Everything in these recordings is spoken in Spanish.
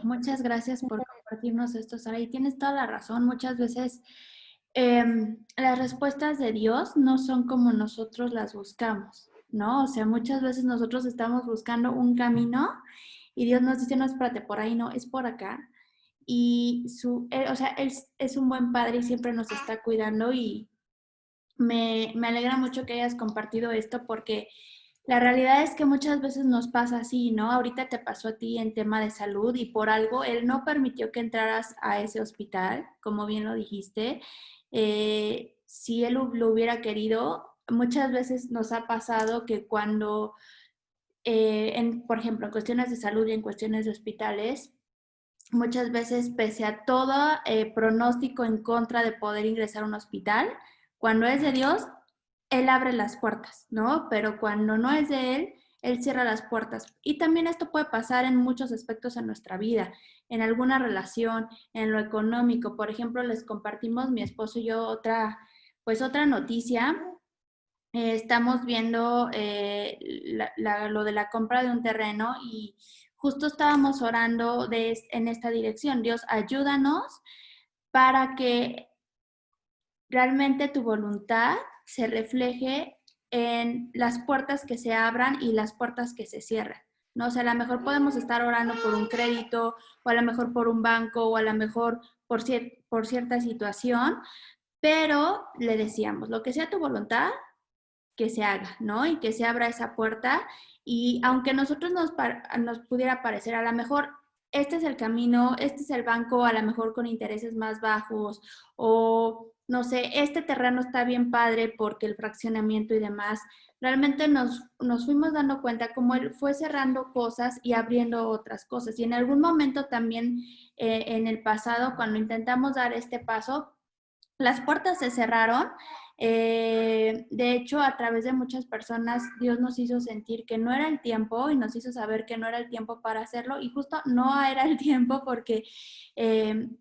Muchas gracias por compartirnos esto, Sara. Y tienes toda la razón. Muchas veces las respuestas de Dios no son como nosotros las buscamos, ¿no? O sea, muchas veces nosotros estamos buscando un camino y Dios nos dice, no, espérate, por ahí no, es por acá. Y o sea, Él es un buen padre y siempre nos está cuidando y me alegra mucho que hayas compartido esto porque la realidad es que muchas veces nos pasa así, ¿no? Ahorita te pasó a ti en tema de salud y por algo Él no permitió que entraras a ese hospital, como bien lo dijiste. Si Él lo hubiera querido, muchas veces nos ha pasado que cuando, por ejemplo, en cuestiones de salud y en cuestiones de hospitales, muchas veces, pese a todo pronóstico en contra de poder ingresar a un hospital, cuando es de Dios, Él abre las puertas, ¿no? Pero cuando no es de Él cierra las puertas. Y también esto puede pasar en muchos aspectos en nuestra vida, en alguna relación, en lo económico. Por ejemplo, les compartimos mi esposo y yo otra noticia. Estamos viendo lo de la compra de un terreno y justo estábamos orando en esta dirección. Dios, ayúdanos para que realmente tu voluntad se refleje en las puertas que se abran y las puertas que se cierran. ¿No? O sea, a lo mejor podemos estar orando por un crédito, o a lo mejor por un banco, o a lo mejor por cierta situación, pero le decíamos, lo que sea tu voluntad, que se haga, ¿no? Y que se abra esa puerta. Y aunque a nosotros nos pudiera parecer, a lo mejor este es el camino, este es el banco, a lo mejor con intereses más bajos, o no sé, este terreno está bien padre porque el fraccionamiento y demás, realmente nos fuimos dando cuenta cómo él fue cerrando cosas y abriendo otras cosas. Y en algún momento también en el pasado, cuando intentamos dar este paso, las puertas se cerraron. De hecho, a través de muchas personas, Dios nos hizo sentir que no era el tiempo y nos hizo saber que no era el tiempo para hacerlo. Y justo no era el tiempo porque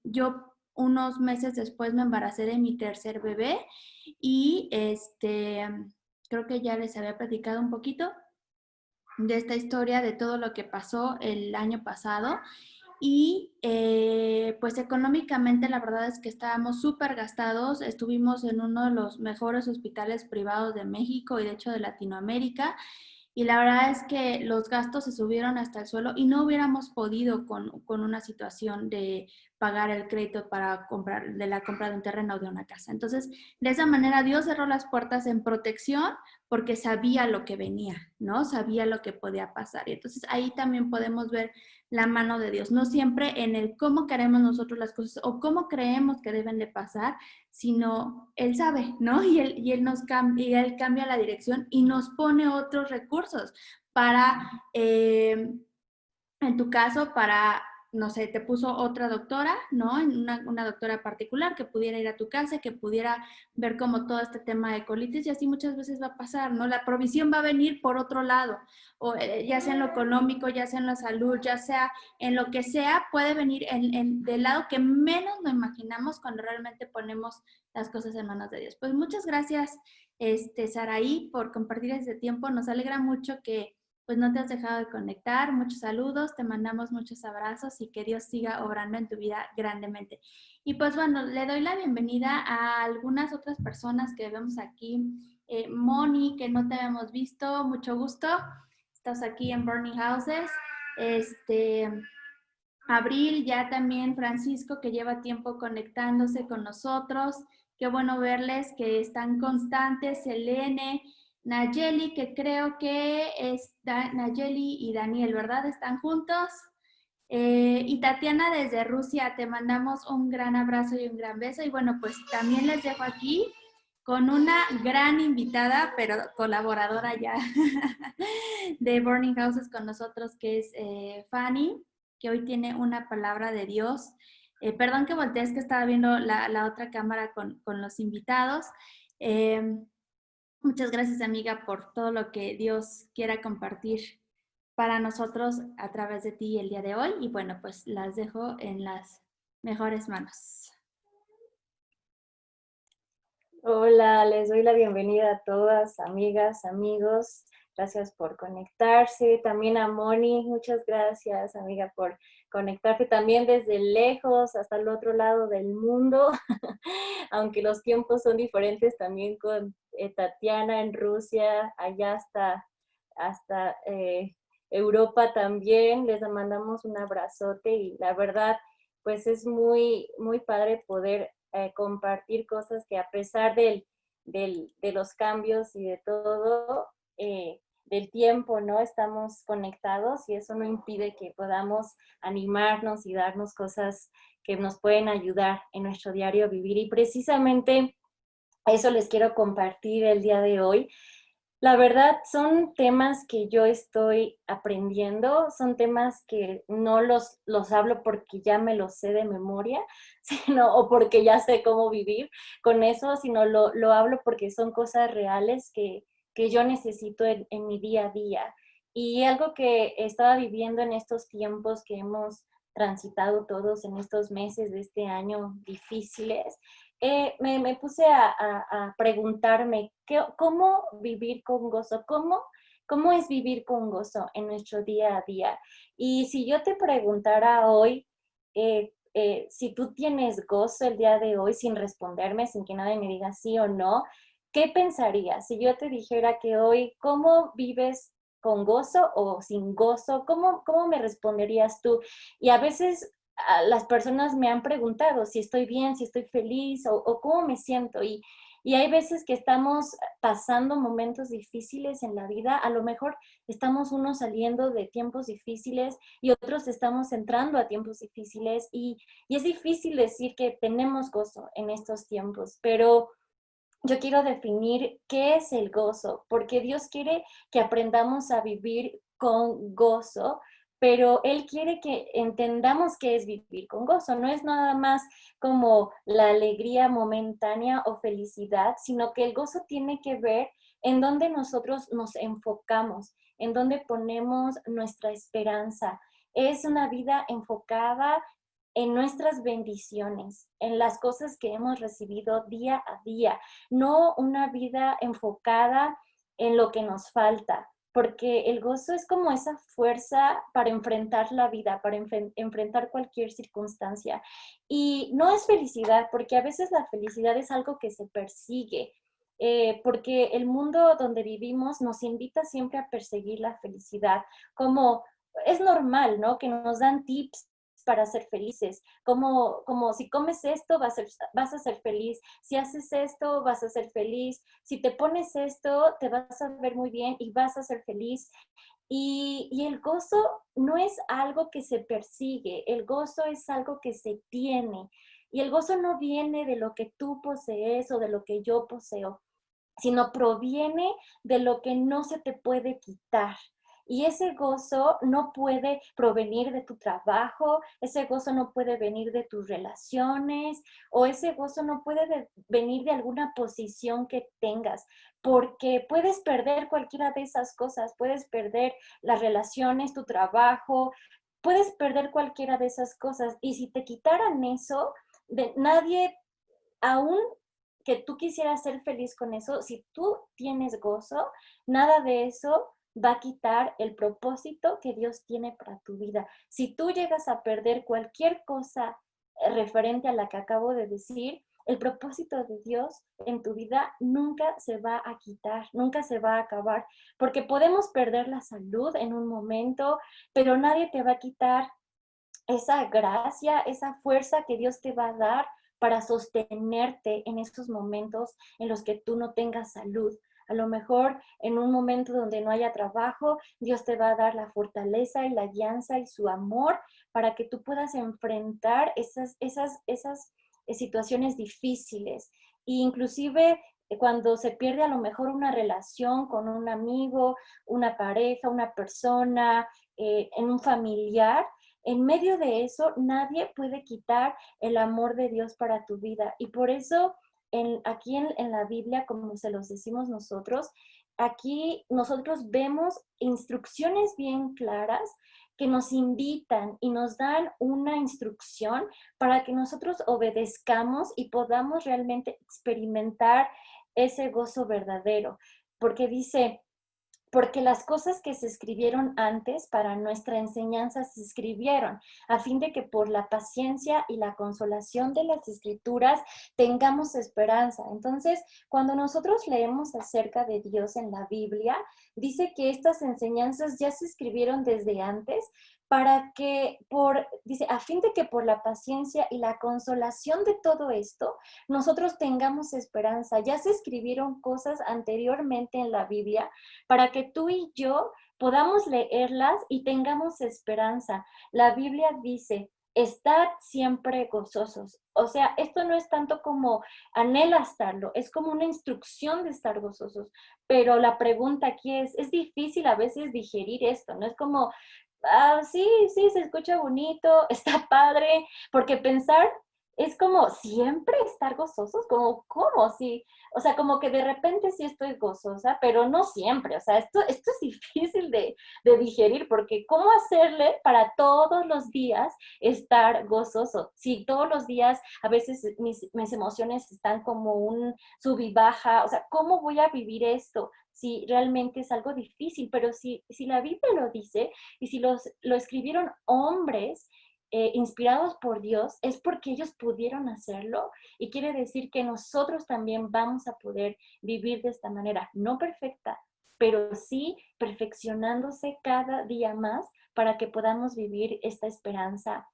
yo unos meses después me embaracé de mi tercer bebé y creo que ya les había platicado un poquito de esta historia, de todo lo que pasó el año pasado. Y pues económicamente la verdad es que estábamos súper gastados, estuvimos en uno de los mejores hospitales privados de México y de hecho de Latinoamérica. Y la verdad es que los gastos se subieron hasta el suelo y no hubiéramos podido con una situación de pagar el crédito para comprar, de la compra de un terreno o de una casa. Entonces, de esa manera Dios cerró las puertas en protección porque sabía lo que venía, ¿no? Sabía lo que podía pasar. Y entonces ahí también podemos ver la mano de Dios, no siempre en el cómo queremos nosotros las cosas o cómo creemos que deben de pasar, sino Él sabe, ¿no? Y Él cambia la dirección y nos pone otros recursos para, en tu caso, para, no sé, te puso otra doctora, ¿no? Una doctora particular que pudiera ir a tu casa, que pudiera ver como todo este tema de colitis y así muchas veces va a pasar, ¿no? La provisión va a venir por otro lado, o ya sea en lo económico, ya sea en la salud, ya sea en lo que sea, puede venir del lado que menos nos imaginamos cuando realmente ponemos las cosas en manos de Dios. Pues muchas gracias, Saraí, por compartir este tiempo. Nos alegra mucho que pues no te has dejado de conectar. Muchos saludos, te mandamos muchos abrazos y que Dios siga obrando en tu vida grandemente. Y pues bueno, le doy la bienvenida a algunas otras personas que vemos aquí. Moni, que no te habíamos visto, mucho gusto. Estás aquí en Burning Houses. Abril, ya también Francisco, que lleva tiempo conectándose con nosotros. Qué bueno verles, que están constantes. Selene, Nayeli, que creo que es Nayeli y Daniel, ¿verdad? ¿Están juntos? Y Tatiana desde Rusia, te mandamos un gran abrazo y un gran beso. Y bueno, pues también les dejo aquí con una gran invitada, pero colaboradora ya de Burning Houses con nosotros, que es Fanny, que hoy tiene una palabra de Dios. Perdón que volteé, es que estaba viendo la otra cámara con los invitados. Eh, Muchas gracias, amiga, por todo lo que Dios quiera compartir para nosotros a través de ti el día de hoy. Y bueno, pues las dejo en las mejores manos. Hola, les doy la bienvenida a todas, amigas, amigos. Gracias por conectarse. También a Moni, muchas gracias, amiga, por conectarte también desde lejos hasta el otro lado del mundo, aunque los tiempos son diferentes también con Tatiana en Rusia, allá hasta Europa también. Les mandamos un abrazote y la verdad, pues es muy, muy padre poder compartir cosas que a pesar de los cambios y de todo, del tiempo, ¿no? Estamos conectados y eso no impide que podamos animarnos y darnos cosas que nos pueden ayudar en nuestro diario vivir. Y precisamente eso les quiero compartir el día de hoy. La verdad, son temas que yo estoy aprendiendo, son temas que no los hablo porque ya me los sé de memoria, sino, o porque ya sé cómo vivir con eso, sino lo hablo porque son cosas reales que yo necesito en mi día a día. Y algo que estaba viviendo en estos tiempos que hemos transitado todos en estos meses de este año difíciles, me puse a preguntarme cómo vivir con gozo, cómo es vivir con gozo en nuestro día a día. Y si yo te preguntara hoy, si tú tienes gozo el día de hoy sin responderme, sin que nadie me diga sí o no, ¿qué pensarías? Si yo te dijera que hoy, ¿cómo vives con gozo o sin gozo? ¿Cómo me responderías tú? Y a veces las personas me han preguntado si estoy bien, si estoy feliz o cómo me siento. Y hay veces que estamos pasando momentos difíciles en la vida, a lo mejor estamos unos saliendo de tiempos difíciles y otros estamos entrando a tiempos difíciles y es difícil decir que tenemos gozo en estos tiempos, pero yo quiero definir qué es el gozo, porque Dios quiere que aprendamos a vivir con gozo, pero Él quiere que entendamos qué es vivir con gozo. No es nada más como la alegría momentánea o felicidad, sino que el gozo tiene que ver en dónde nosotros nos enfocamos, en dónde ponemos nuestra esperanza. Es una vida enfocada en nuestras bendiciones, en las cosas que hemos recibido día a día, no una vida enfocada en lo que nos falta, porque el gozo es como esa fuerza para enfrentar la vida, para enfrentar cualquier circunstancia. Y no es felicidad, porque a veces la felicidad es algo que se persigue, porque el mundo donde vivimos nos invita siempre a perseguir la felicidad, como es normal, ¿no? Que nos dan tips para ser felices, como si comes esto vas a ser feliz, si haces esto vas a ser feliz, si te pones esto te vas a ver muy bien y vas a ser feliz. Y el gozo no es algo que se persigue, el gozo es algo que se tiene. Y el gozo no viene de lo que tú posees o de lo que yo poseo, sino proviene de lo que no se te puede quitar. Y ese gozo no puede provenir de tu trabajo, ese gozo no puede venir de tus relaciones o ese gozo no puede venir de alguna posición que tengas, porque puedes perder cualquiera de esas cosas, puedes perder las relaciones, tu trabajo, puedes perder cualquiera de esas cosas. Y si te quitaran eso, nadie, aún que tú quisieras ser feliz con eso, si tú tienes gozo, nada de eso va a quitar el propósito que Dios tiene para tu vida. Si tú llegas a perder cualquier cosa referente a la que acabo de decir, el propósito de Dios en tu vida nunca se va a quitar, nunca se va a acabar, porque podemos perder la salud en un momento, pero nadie te va a quitar esa gracia, esa fuerza que Dios te va a dar para sostenerte en esos momentos en los que tú no tengas salud. A lo mejor en un momento donde no haya trabajo, Dios te va a dar la fortaleza y la guianza y su amor para que tú puedas enfrentar esas situaciones difíciles. E inclusive cuando se pierde a lo mejor una relación con un amigo, una pareja, una persona, en un familiar, en medio de eso, nadie puede quitar el amor de Dios para tu vida. Y por eso, aquí en la Biblia, como se los decimos nosotros, aquí nosotros vemos instrucciones bien claras que nos invitan y nos dan una instrucción para que nosotros obedezcamos y podamos realmente experimentar ese gozo verdadero. Porque dice, porque las cosas que se escribieron antes para nuestra enseñanza se escribieron, a fin de que por la paciencia y la consolación de las escrituras tengamos esperanza. Entonces, cuando nosotros leemos acerca de Dios en la Biblia, dice que estas enseñanzas ya se escribieron desde antes para que dice, a fin de que por la paciencia y la consolación de todo esto, nosotros tengamos esperanza. Ya se escribieron cosas anteriormente en la Biblia para que tú y yo podamos leerlas y tengamos esperanza. La Biblia dice, estad siempre gozosos. O sea, esto no es tanto como anhela estarlo, es como una instrucción de estar gozosos. Pero la pregunta aquí es difícil a veces digerir esto, ¿no? Es como, sí, sí, se escucha bonito, está padre, porque pensar es como siempre estar gozosos, como, ¿cómo? Sí, o sea, como que de repente sí estoy gozosa, pero no siempre, o sea, esto es difícil de digerir, porque ¿cómo hacerle para todos los días estar gozoso? Si todos los días a veces mis emociones están como un sub y baja, o sea, ¿cómo voy a vivir esto? Si realmente es algo difícil, pero si la Biblia lo dice y si lo escribieron hombres inspirados por Dios, es porque ellos pudieron hacerlo y quiere decir que nosotros también vamos a poder vivir de esta manera, no perfecta, pero sí perfeccionándose cada día más para que podamos vivir esta esperanza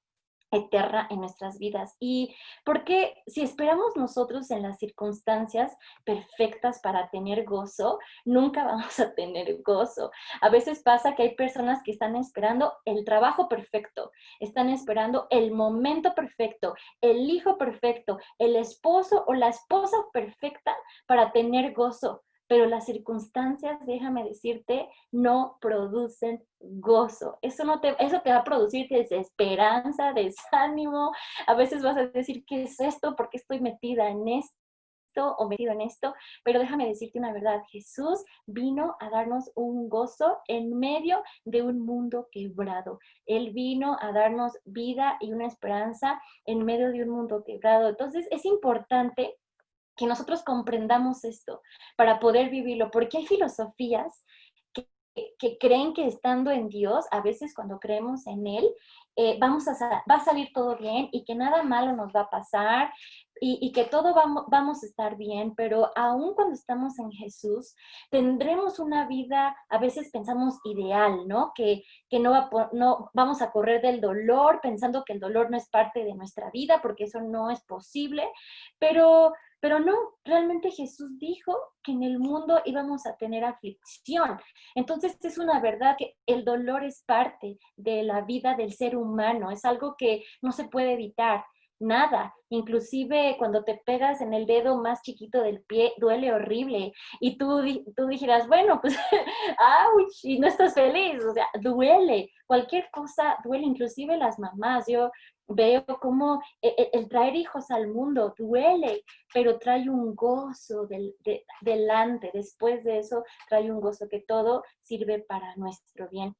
eterna en nuestras vidas. Y porque si esperamos nosotros en las circunstancias perfectas para tener gozo, nunca vamos a tener gozo. A veces pasa que hay personas que están esperando el trabajo perfecto, están esperando el momento perfecto, el hijo perfecto, el esposo o la esposa perfecta para tener gozo. Pero las circunstancias, déjame decirte, no producen gozo. Eso te va a producir desesperanza, desánimo. A veces vas a decir, ¿qué es esto? ¿Por qué estoy metida en esto? O metido en esto, pero déjame decirte una verdad, Jesús vino a darnos un gozo en medio de un mundo quebrado. Él vino a darnos vida y una esperanza en medio de un mundo quebrado. Entonces es importante que nosotros comprendamos esto para poder vivirlo, porque hay filosofías que creen que estando en Dios, a veces cuando creemos en Él, va a salir todo bien y que nada malo nos va a pasar y que todo vamos a estar bien, pero aún cuando estamos en Jesús, tendremos una vida, a veces pensamos ideal, ¿no? Que no vamos a correr del dolor pensando que el dolor no es parte de nuestra vida, porque eso no es posible, pero no, realmente Jesús dijo que en el mundo íbamos a tener aflicción. Entonces es una verdad que el dolor es parte de la vida del ser humano, es algo que no se puede evitar. Nada, inclusive cuando te pegas en el dedo más chiquito del pie, duele horrible. Y tú dijeras, bueno, pues, ouch, y no estás feliz, o sea, duele. Cualquier cosa duele, inclusive las mamás. Yo veo cómo el traer hijos al mundo duele, pero trae un gozo delante. Después de eso, trae un gozo que todo sirve para nuestro bien.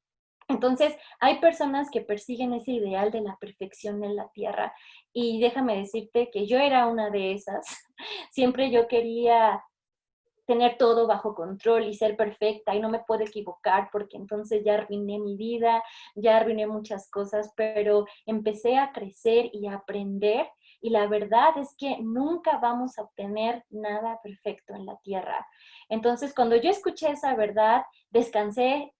Entonces, hay personas que persiguen ese ideal de la perfección en la tierra y déjame decirte que yo era una de esas. Siempre yo quería tener todo bajo control y ser perfecta y no me puedo equivocar porque entonces ya arruiné mi vida, ya arruiné muchas cosas, pero empecé a crecer y a aprender y la verdad es que nunca vamos a obtener nada perfecto en la tierra. Entonces, cuando yo escuché esa verdad, descansé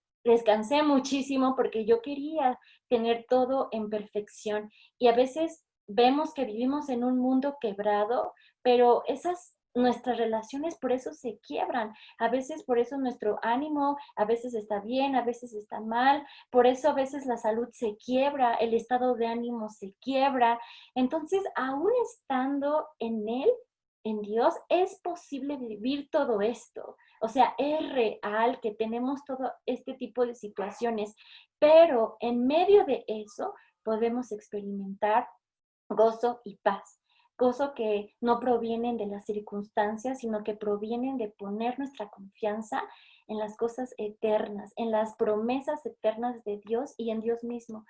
muchísimo porque yo quería tener todo en perfección y a veces vemos que vivimos en un mundo quebrado, pero nuestras relaciones por eso se quiebran. A veces por eso nuestro ánimo, a veces está bien, a veces está mal. Por eso a veces la salud se quiebra, el estado de ánimo se quiebra. Entonces, aún estando en Él, en Dios, es posible vivir todo esto. O sea, es real que tenemos todo este tipo de situaciones, pero en medio de eso podemos experimentar gozo y paz. Gozo que no provienen de las circunstancias, sino que provienen de poner nuestra confianza en las cosas eternas, en las promesas eternas de Dios y en Dios mismo.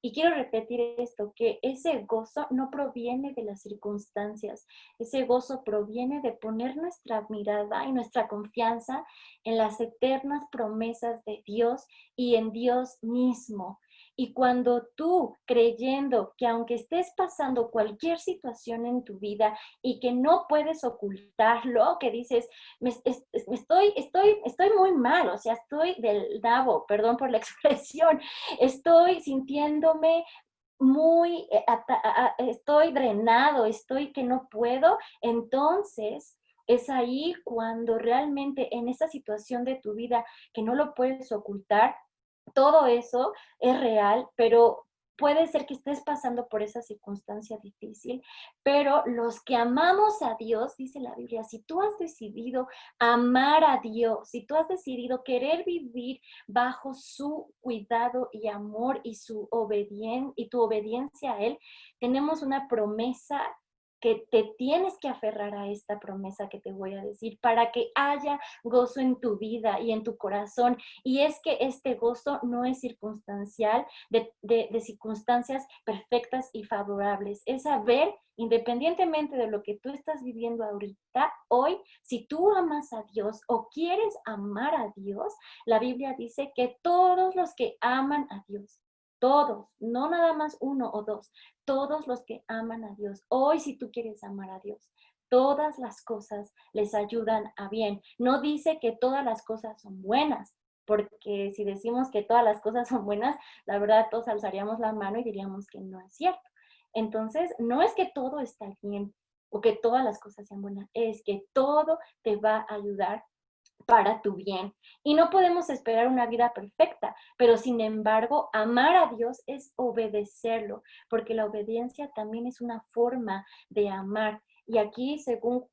Y quiero repetir esto, que ese gozo no proviene de las circunstancias, ese gozo proviene de poner nuestra mirada y nuestra confianza en las eternas promesas de Dios y en Dios mismo. Y cuando tú, creyendo que aunque estés pasando cualquier situación en tu vida y que no puedes ocultarlo, que dices, estoy muy mal, o sea, estoy del nabo, perdón por la expresión, estoy sintiéndome muy, estoy drenado, estoy que no puedo, entonces es ahí cuando realmente en esa situación de tu vida que no lo puedes ocultar, todo eso es real, pero puede ser que estés pasando por esa circunstancia difícil, pero los que amamos a Dios, dice la Biblia, si tú has decidido amar a Dios, si tú has decidido querer vivir bajo su cuidado y amor y y tu obediencia a Él, tenemos una promesa que te tienes que aferrar a esta promesa que te voy a decir para que haya gozo en tu vida y en tu corazón. Y es que este gozo no es circunstancial, de circunstancias perfectas y favorables. Es saber, independientemente de lo que tú estás viviendo ahorita, hoy, si tú amas a Dios o quieres amar a Dios, la Biblia dice que todos los que aman a Dios, todos, no nada más uno o dos, todos los que aman a Dios, hoy si tú quieres amar a Dios, todas las cosas les ayudan a bien. No dice que todas las cosas son buenas, porque si decimos que todas las cosas son buenas, la verdad todos alzaríamos la mano y diríamos que no es cierto. Entonces, no es que todo está bien o que todas las cosas sean buenas, es que todo te va a ayudar para tu bien. Y no podemos esperar una vida perfecta, pero sin embargo, amar a Dios es obedecerlo, porque la obediencia también es una forma de amar. Y aquí, según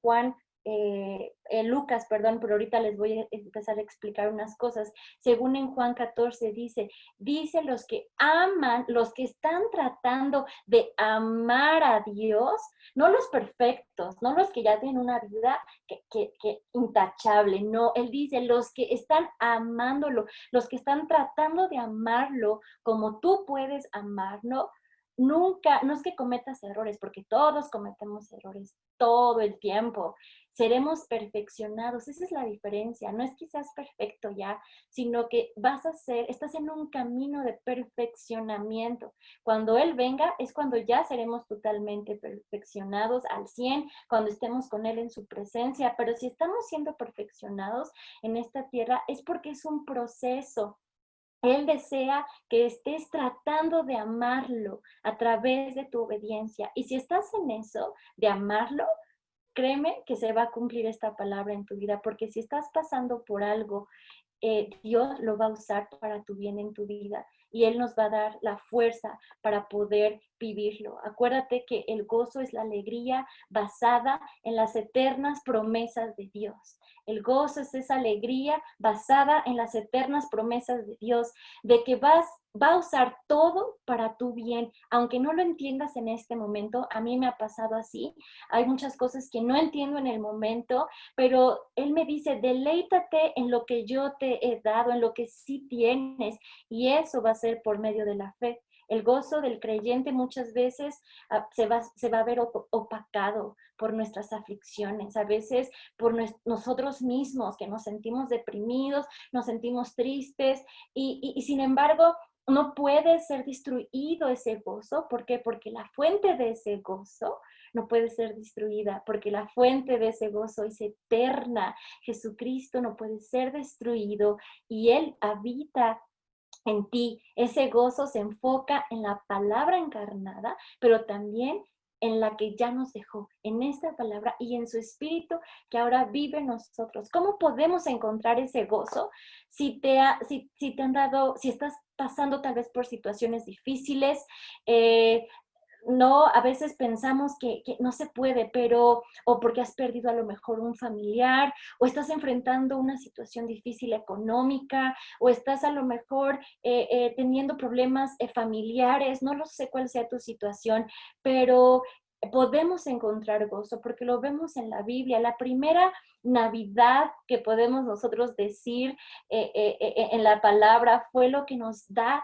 Lucas, perdón, pero ahorita les voy a empezar a explicar unas cosas. Según en Juan 14 dice los que aman, los que están tratando de amar a Dios, no los perfectos, no los que ya tienen una vida que intachable, no, él dice los que están amándolo, los que están tratando de amarlo como tú puedes amarlo. Nunca, no es que cometas errores, porque todos cometemos errores todo el tiempo. Seremos perfeccionados, esa es la diferencia. No es que seas perfecto ya, sino que estás en un camino de perfeccionamiento. Cuando Él venga es cuando ya seremos totalmente perfeccionados al 100, cuando estemos con Él en su presencia. Pero si estamos siendo perfeccionados en esta tierra es porque es un proceso. Él desea que estés tratando de amarlo a través de tu obediencia. Y si estás en eso, de amarlo, créeme que se va a cumplir esta palabra en tu vida, porque si estás pasando por algo, Dios lo va a usar para tu bien en tu vida y Él nos va a dar la fuerza para poder vivirlo. Acuérdate que el gozo es la alegría basada en las eternas promesas de Dios. El gozo es esa alegría basada en las eternas promesas de Dios, de que va a usar todo para tu bien, aunque no lo entiendas en este momento. A mí me ha pasado así. Hay muchas cosas que no entiendo en el momento, pero Él me dice, deleítate en lo que yo te he dado, en lo que sí tienes, y eso va a ser por medio de la fe. El gozo del creyente muchas veces se va a ver opacado por nuestras aflicciones, a veces por nosotros mismos, que nos sentimos deprimidos, nos sentimos tristes, y sin embargo, no puede ser destruido ese gozo. ¿Por qué? Porque la fuente de ese gozo no puede ser destruida, porque la fuente de ese gozo es eterna. Jesucristo no puede ser destruido y Él habita en ti. Ese gozo se enfoca en la palabra encarnada, pero también en la que ya nos dejó, en esta palabra y en su espíritu que ahora vive en nosotros. ¿Cómo podemos encontrar ese gozo? Si te han dado, si estás pasando tal vez por situaciones difíciles, no, a veces pensamos que no se puede, pero, o porque has perdido a lo mejor un familiar, o estás enfrentando una situación difícil económica, o estás a lo mejor teniendo problemas familiares, no lo sé cuál sea tu situación, pero podemos encontrar gozo porque lo vemos en la Biblia. La primera Navidad que podemos nosotros decir en la palabra fue lo que nos da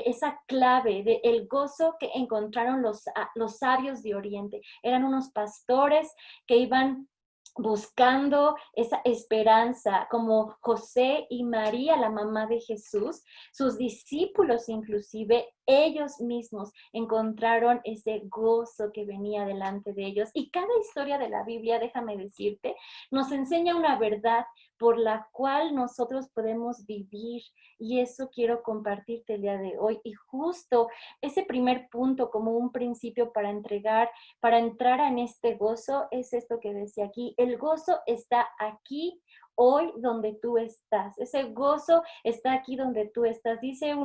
esa clave de el gozo que encontraron los sabios de Oriente. Eran unos pastores que iban buscando esa esperanza, como José y María, la mamá de Jesús, sus discípulos inclusive, ellos mismos encontraron ese gozo que venía delante de ellos. Y cada historia de la Biblia, déjame decirte, nos enseña una verdad por la cual nosotros podemos vivir. Y eso quiero compartirte el día de hoy. Y justo ese primer punto como un principio para entrar en este gozo, es esto que decía aquí. El gozo está aquí hoy donde tú estás. Ese gozo está aquí donde tú estás. Dice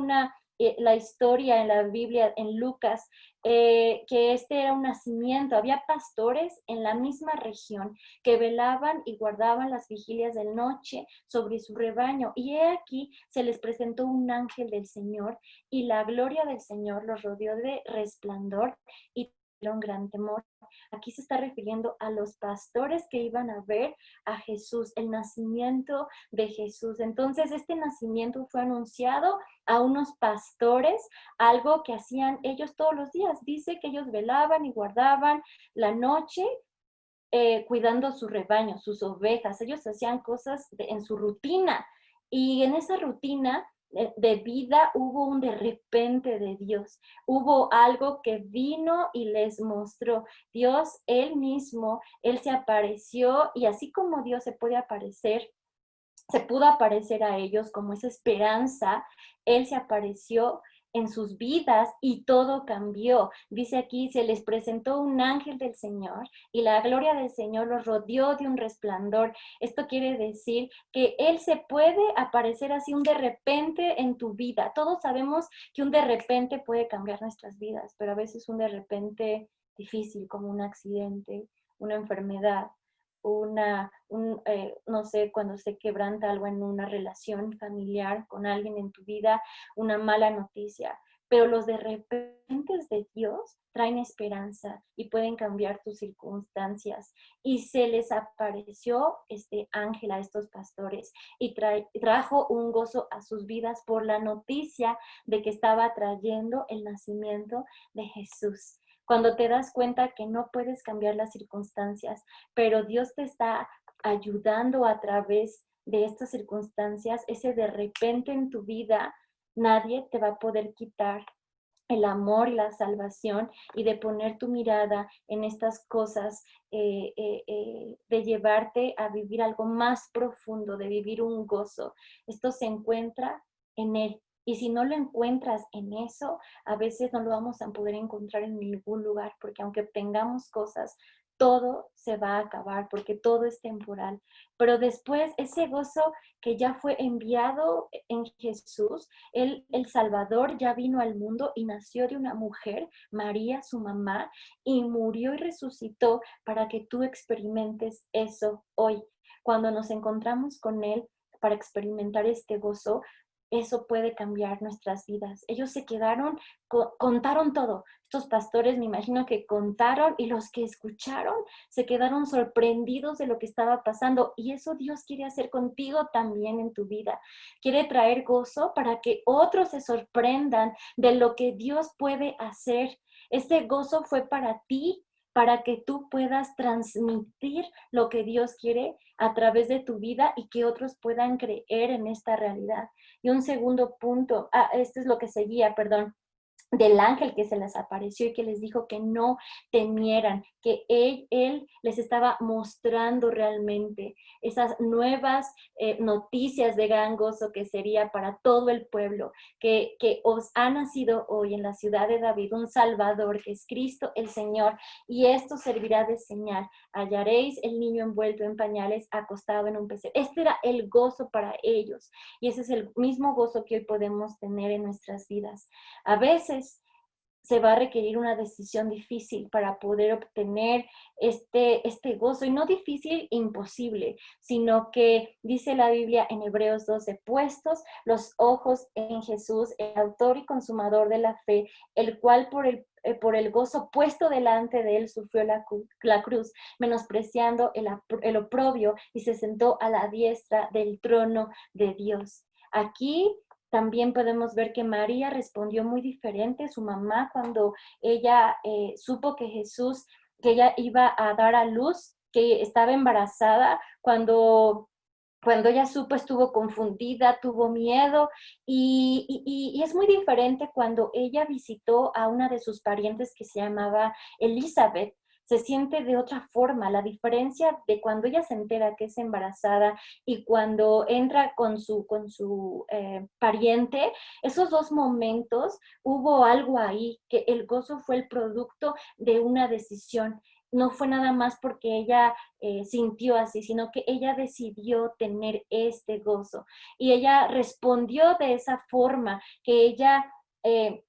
la historia en la Biblia, en Lucas, que este era un nacimiento. Había pastores en la misma región que velaban y guardaban las vigilias de noche sobre su rebaño. Y he aquí se les presentó un ángel del Señor y la gloria del Señor los rodeó de resplandor y un gran temor. Aquí se está refiriendo a los pastores que iban a ver a Jesús, el nacimiento de Jesús. Entonces, este nacimiento fue anunciado a unos pastores, algo que hacían ellos todos los días. Dice que ellos velaban y guardaban la noche, cuidando su rebaño, sus ovejas. Ellos hacían cosas en su rutina. Y en esa rutina de vida hubo un de repente de Dios. Hubo algo que vino y les mostró. Dios, Él mismo, Él se apareció, y así como Dios se pudo aparecer a ellos como esa esperanza, Él se apareció en sus vidas y todo cambió. Dice aquí, se les presentó un ángel del Señor y la gloria del Señor los rodeó de un resplandor. Esto quiere decir que Él se puede aparecer así un de repente en tu vida. Todos sabemos que un de repente puede cambiar nuestras vidas, pero a veces un de repente difícil, como un accidente, una enfermedad, no sé, cuando se quebranta algo en una relación familiar con alguien en tu vida, una mala noticia. Pero los de repente de Dios traen esperanza y pueden cambiar tus circunstancias. Y se les apareció este ángel a estos pastores y trajo un gozo a sus vidas por la noticia de que estaba trayendo el nacimiento de Jesús. Cuando te das cuenta que no puedes cambiar las circunstancias, pero Dios te está ayudando a través de estas circunstancias, ese de repente en tu vida, nadie te va a poder quitar el amor y la salvación, y de poner tu mirada en estas cosas, de llevarte a vivir algo más profundo, de vivir un gozo. Esto se encuentra en Él. Y si no lo encuentras en eso, a veces no lo vamos a poder encontrar en ningún lugar, porque aunque tengamos cosas, todo se va a acabar, porque todo es temporal. Pero después ese gozo que ya fue enviado en Jesús, el Salvador ya vino al mundo y nació de una mujer, María, su mamá, y murió y resucitó para que tú experimentes eso hoy. Cuando nos encontramos con Él para experimentar este gozo, eso puede cambiar nuestras vidas. Ellos se quedaron, contaron todo. Estos pastores, me imagino que contaron, y los que escucharon se quedaron sorprendidos de lo que estaba pasando. Y eso Dios quiere hacer contigo también en tu vida. Quiere traer gozo para que otros se sorprendan de lo que Dios puede hacer. Ese gozo fue para ti, para que tú puedas transmitir lo que Dios quiere a través de tu vida y que otros puedan creer en esta realidad. Y un segundo punto, esto es lo que seguía, perdón, del ángel que se les apareció y que les dijo que no temieran, que él les estaba mostrando realmente esas nuevas noticias de gran gozo que sería para todo el pueblo, que os ha nacido hoy en la ciudad de David un Salvador, que es Cristo el Señor, y esto servirá de señal. Hallaréis el niño envuelto en pañales, acostado en un pesebre. Este era el gozo para ellos, y ese es el mismo gozo que hoy podemos tener en nuestras vidas. A veces se va a requerir una decisión difícil para poder obtener este gozo, y no difícil, imposible, sino que dice la Biblia en Hebreos 12, puestos los ojos en Jesús, el autor y consumador de la fe, el cual por el gozo puesto delante de él sufrió la cruz, menospreciando el oprobio, y se sentó a la diestra del trono de Dios. Aquí también podemos ver que María respondió muy diferente. Su mamá, cuando ella supo que Jesús, que ella iba a dar a luz, que estaba embarazada, cuando ella supo, estuvo confundida, tuvo miedo, y es muy diferente cuando ella visitó a una de sus parientes que se llamaba Elizabeth. Se siente de otra forma. La diferencia de cuando ella se entera que es embarazada y cuando entra con su pariente, esos dos momentos hubo algo ahí, que el gozo fue el producto de una decisión. No fue nada más porque ella sintió así, sino que ella decidió tener este gozo. Y ella respondió de esa forma, que ella eh,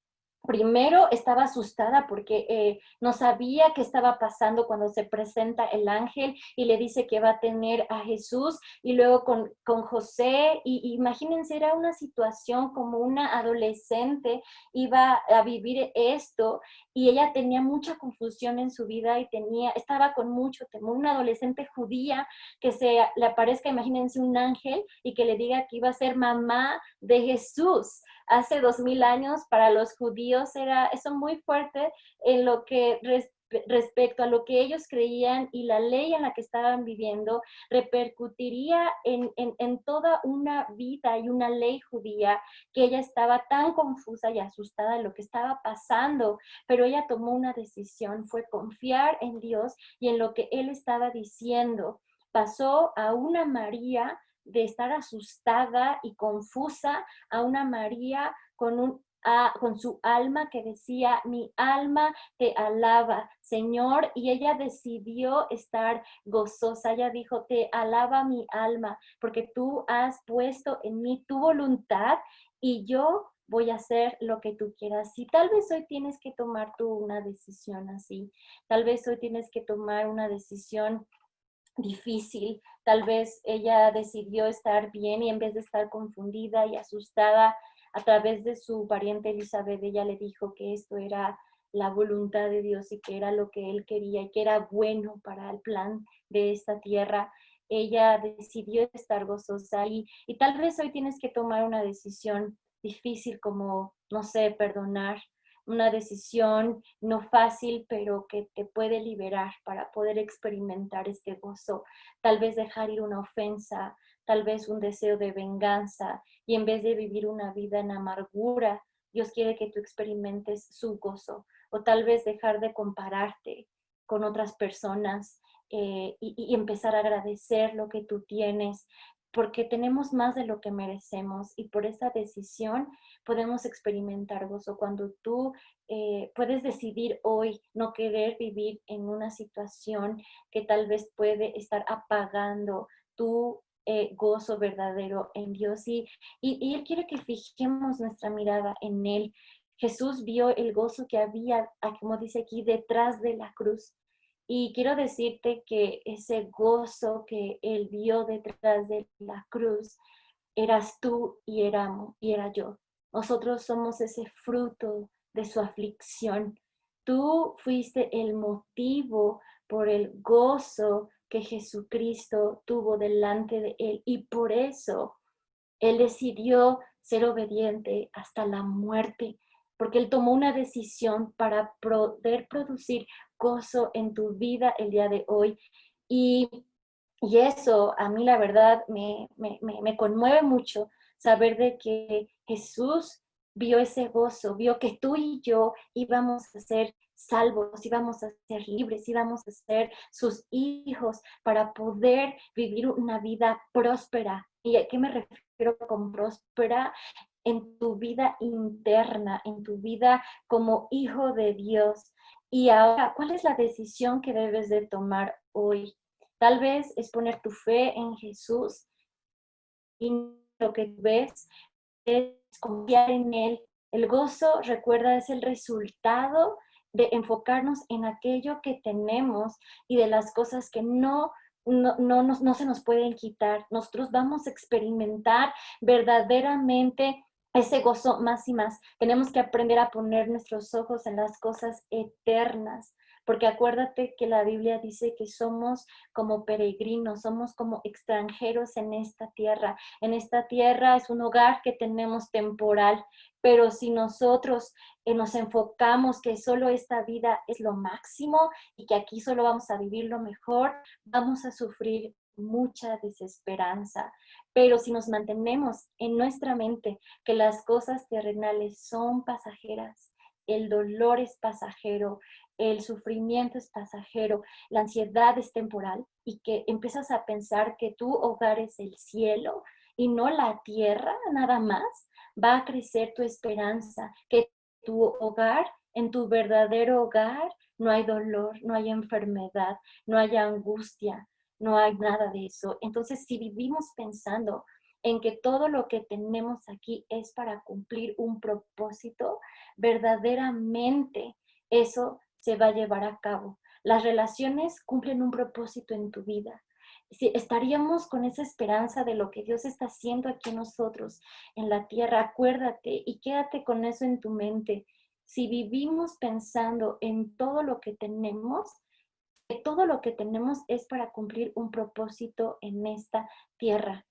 primero estaba asustada porque no sabía qué estaba pasando cuando se presenta el ángel y le dice que va a tener a Jesús, y luego con José, y imagínense, era una situación como una adolescente iba a vivir esto, y ella tenía mucha confusión en su vida y estaba con mucho temor. Una adolescente judía que le aparezca, imagínense, un ángel y que le diga que iba a ser mamá de Jesús. Hace 2000 años para los judíos era eso muy fuerte en lo que respecto a lo que ellos creían, y la ley en la que estaban viviendo repercutiría en toda una vida y una ley judía, que ella estaba tan confusa y asustada de lo que estaba pasando, pero ella tomó una decisión, fue confiar en Dios y en lo que Él estaba diciendo. Pasó a una María de estar asustada y confusa a una María con su alma que decía: mi alma te alaba, Señor, y ella decidió estar gozosa. Ella dijo: te alaba mi alma, porque tú has puesto en mí tu voluntad y yo voy a hacer lo que tú quieras. Y tal vez hoy tienes que tomar tú una decisión así, tal vez hoy tienes que tomar una decisión difícil. Tal vez ella decidió estar bien, y en vez de estar confundida y asustada, a través de su pariente Elizabeth, ella le dijo que esto era la voluntad de Dios y que era lo que Él quería y que era bueno para el plan de esta tierra. Ella decidió estar gozosa, y tal vez hoy tienes que tomar una decisión difícil, como, no sé, perdonar, una decisión no fácil, pero que te puede liberar para poder experimentar este gozo. Tal vez dejar ir una ofensa, tal vez un deseo de venganza, y en vez de vivir una vida en amargura, Dios quiere que tú experimentes su gozo. O tal vez dejar de compararte con otras personas, y empezar a agradecer lo que tú tienes, porque tenemos más de lo que merecemos, y por esa decisión podemos experimentar gozo. Cuando tú puedes decidir hoy no querer vivir en una situación que tal vez puede estar apagando tu gozo verdadero en Dios, y Él quiere que fijemos nuestra mirada en Él. Jesús vio el gozo que había, como dice aquí, detrás de la cruz. Y quiero decirte que ese gozo que Él vio detrás de la cruz, eras tú y era yo. Nosotros somos ese fruto de su aflicción. Tú fuiste el motivo por el gozo que Jesucristo tuvo delante de Él, y por eso Él decidió ser obediente hasta la muerte, porque Él tomó una decisión para poder producir gozo en tu vida el día de hoy. Y, y eso a mí, la verdad, me conmueve mucho saber de que Jesús vio ese gozo, vio que tú y yo íbamos a ser salvos, íbamos a ser libres, íbamos a ser sus hijos para poder vivir una vida próspera. ¿Y a qué me refiero con próspera? En tu vida interna, en tu vida como hijo de Dios. Y ahora, ¿cuál es la decisión que debes de tomar hoy? Tal vez es poner tu fe en Jesús, y lo que ves es confiar en Él. El gozo, recuerda, es el resultado de enfocarnos en aquello que tenemos y de las cosas que no se nos pueden quitar. Nosotros vamos a experimentar verdaderamente ese gozo más y más. Tenemos que aprender a poner nuestros ojos en las cosas eternas, porque acuérdate que la Biblia dice que somos como peregrinos, somos como extranjeros en esta tierra. En esta tierra es un hogar que tenemos temporal, pero si nosotros nos enfocamos que solo esta vida es lo máximo y que aquí solo vamos a vivir lo mejor, vamos a sufrir mucha desesperanza. Pero si nos mantenemos en nuestra mente que las cosas terrenales son pasajeras, el dolor es pasajero, el sufrimiento es pasajero, la ansiedad es temporal y que empiezas a pensar que tu hogar es el cielo y no la tierra nada más, va a crecer tu esperanza, que tu hogar, en tu verdadero hogar, no hay dolor, no hay enfermedad, no hay angustia, no hay nada de eso. Entonces, si vivimos pensando en que todo lo que tenemos aquí es para cumplir un propósito, verdaderamente eso se va a llevar a cabo. Las relaciones cumplen un propósito en tu vida. Si estaríamos con esa esperanza de lo que Dios está haciendo aquí en nosotros, en la tierra, acuérdate y quédate con eso en tu mente. Si vivimos pensando en todo lo que tenemos, que todo lo que tenemos es para cumplir un propósito en esta tierra.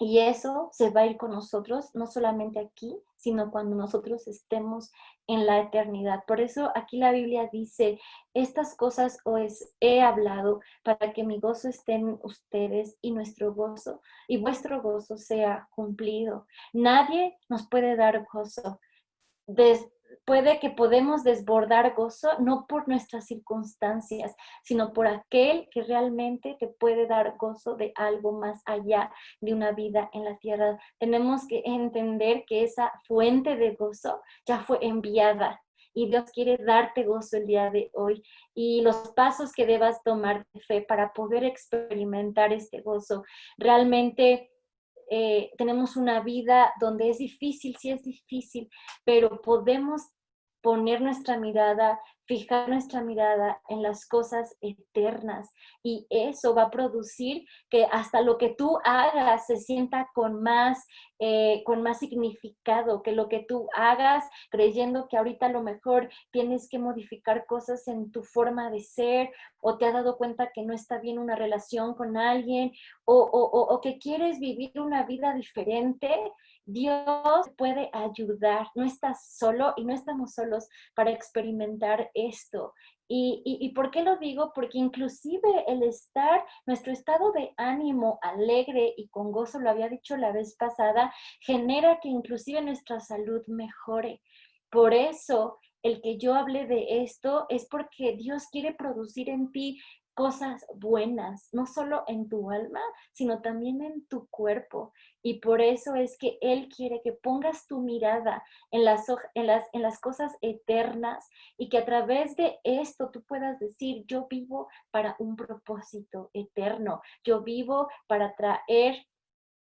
Y eso se va a ir con nosotros, no solamente aquí, sino cuando nosotros estemos en la eternidad. Por eso aquí la Biblia dice, estas cosas os he hablado para que mi gozo esté en ustedes y nuestro gozo y vuestro gozo sea cumplido. Nadie nos puede dar gozo. Puede que podemos desbordar gozo no por nuestras circunstancias, sino por aquel que realmente te puede dar gozo de algo más allá de una vida en la tierra. Tenemos que entender que esa fuente de gozo ya fue enviada y Dios quiere darte gozo el día de hoy y los pasos que debas tomar de fe para poder experimentar este gozo. Realmente tenemos una vida donde es difícil, sí es difícil, pero podemos poner nuestra mirada, fijar nuestra mirada en las cosas eternas y eso va a producir que hasta lo que tú hagas se sienta con más significado, que lo que tú hagas creyendo que ahorita a lo mejor tienes que modificar cosas en tu forma de ser o te has dado cuenta que no está bien una relación con alguien o que quieres vivir una vida diferente, Dios puede ayudar. No estás solo y no estamos solos para experimentar esto. ¿Y por qué lo digo? Porque inclusive nuestro estado de ánimo alegre y con gozo, lo había dicho la vez pasada, genera que inclusive nuestra salud mejore. Por eso, el que yo hable de esto es porque Dios quiere producir en ti cosas buenas, no solo en tu alma, sino también en tu cuerpo. Y por eso es que Él quiere que pongas tu mirada en las cosas eternas y que a través de esto tú puedas decir, yo vivo para un propósito eterno, yo vivo para traer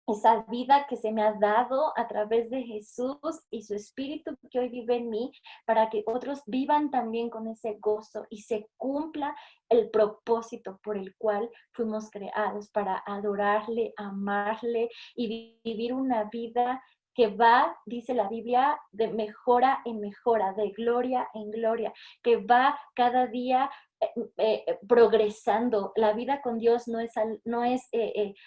esa vida que se me ha dado a través de Jesús y su Espíritu que hoy vive en mí, para que otros vivan también con ese gozo y se cumpla el propósito por el cual fuimos creados, para adorarle, amarle y vivir una vida que va, dice la Biblia, de mejora en mejora, de gloria en gloria, que va cada día progresando. La vida con Dios no es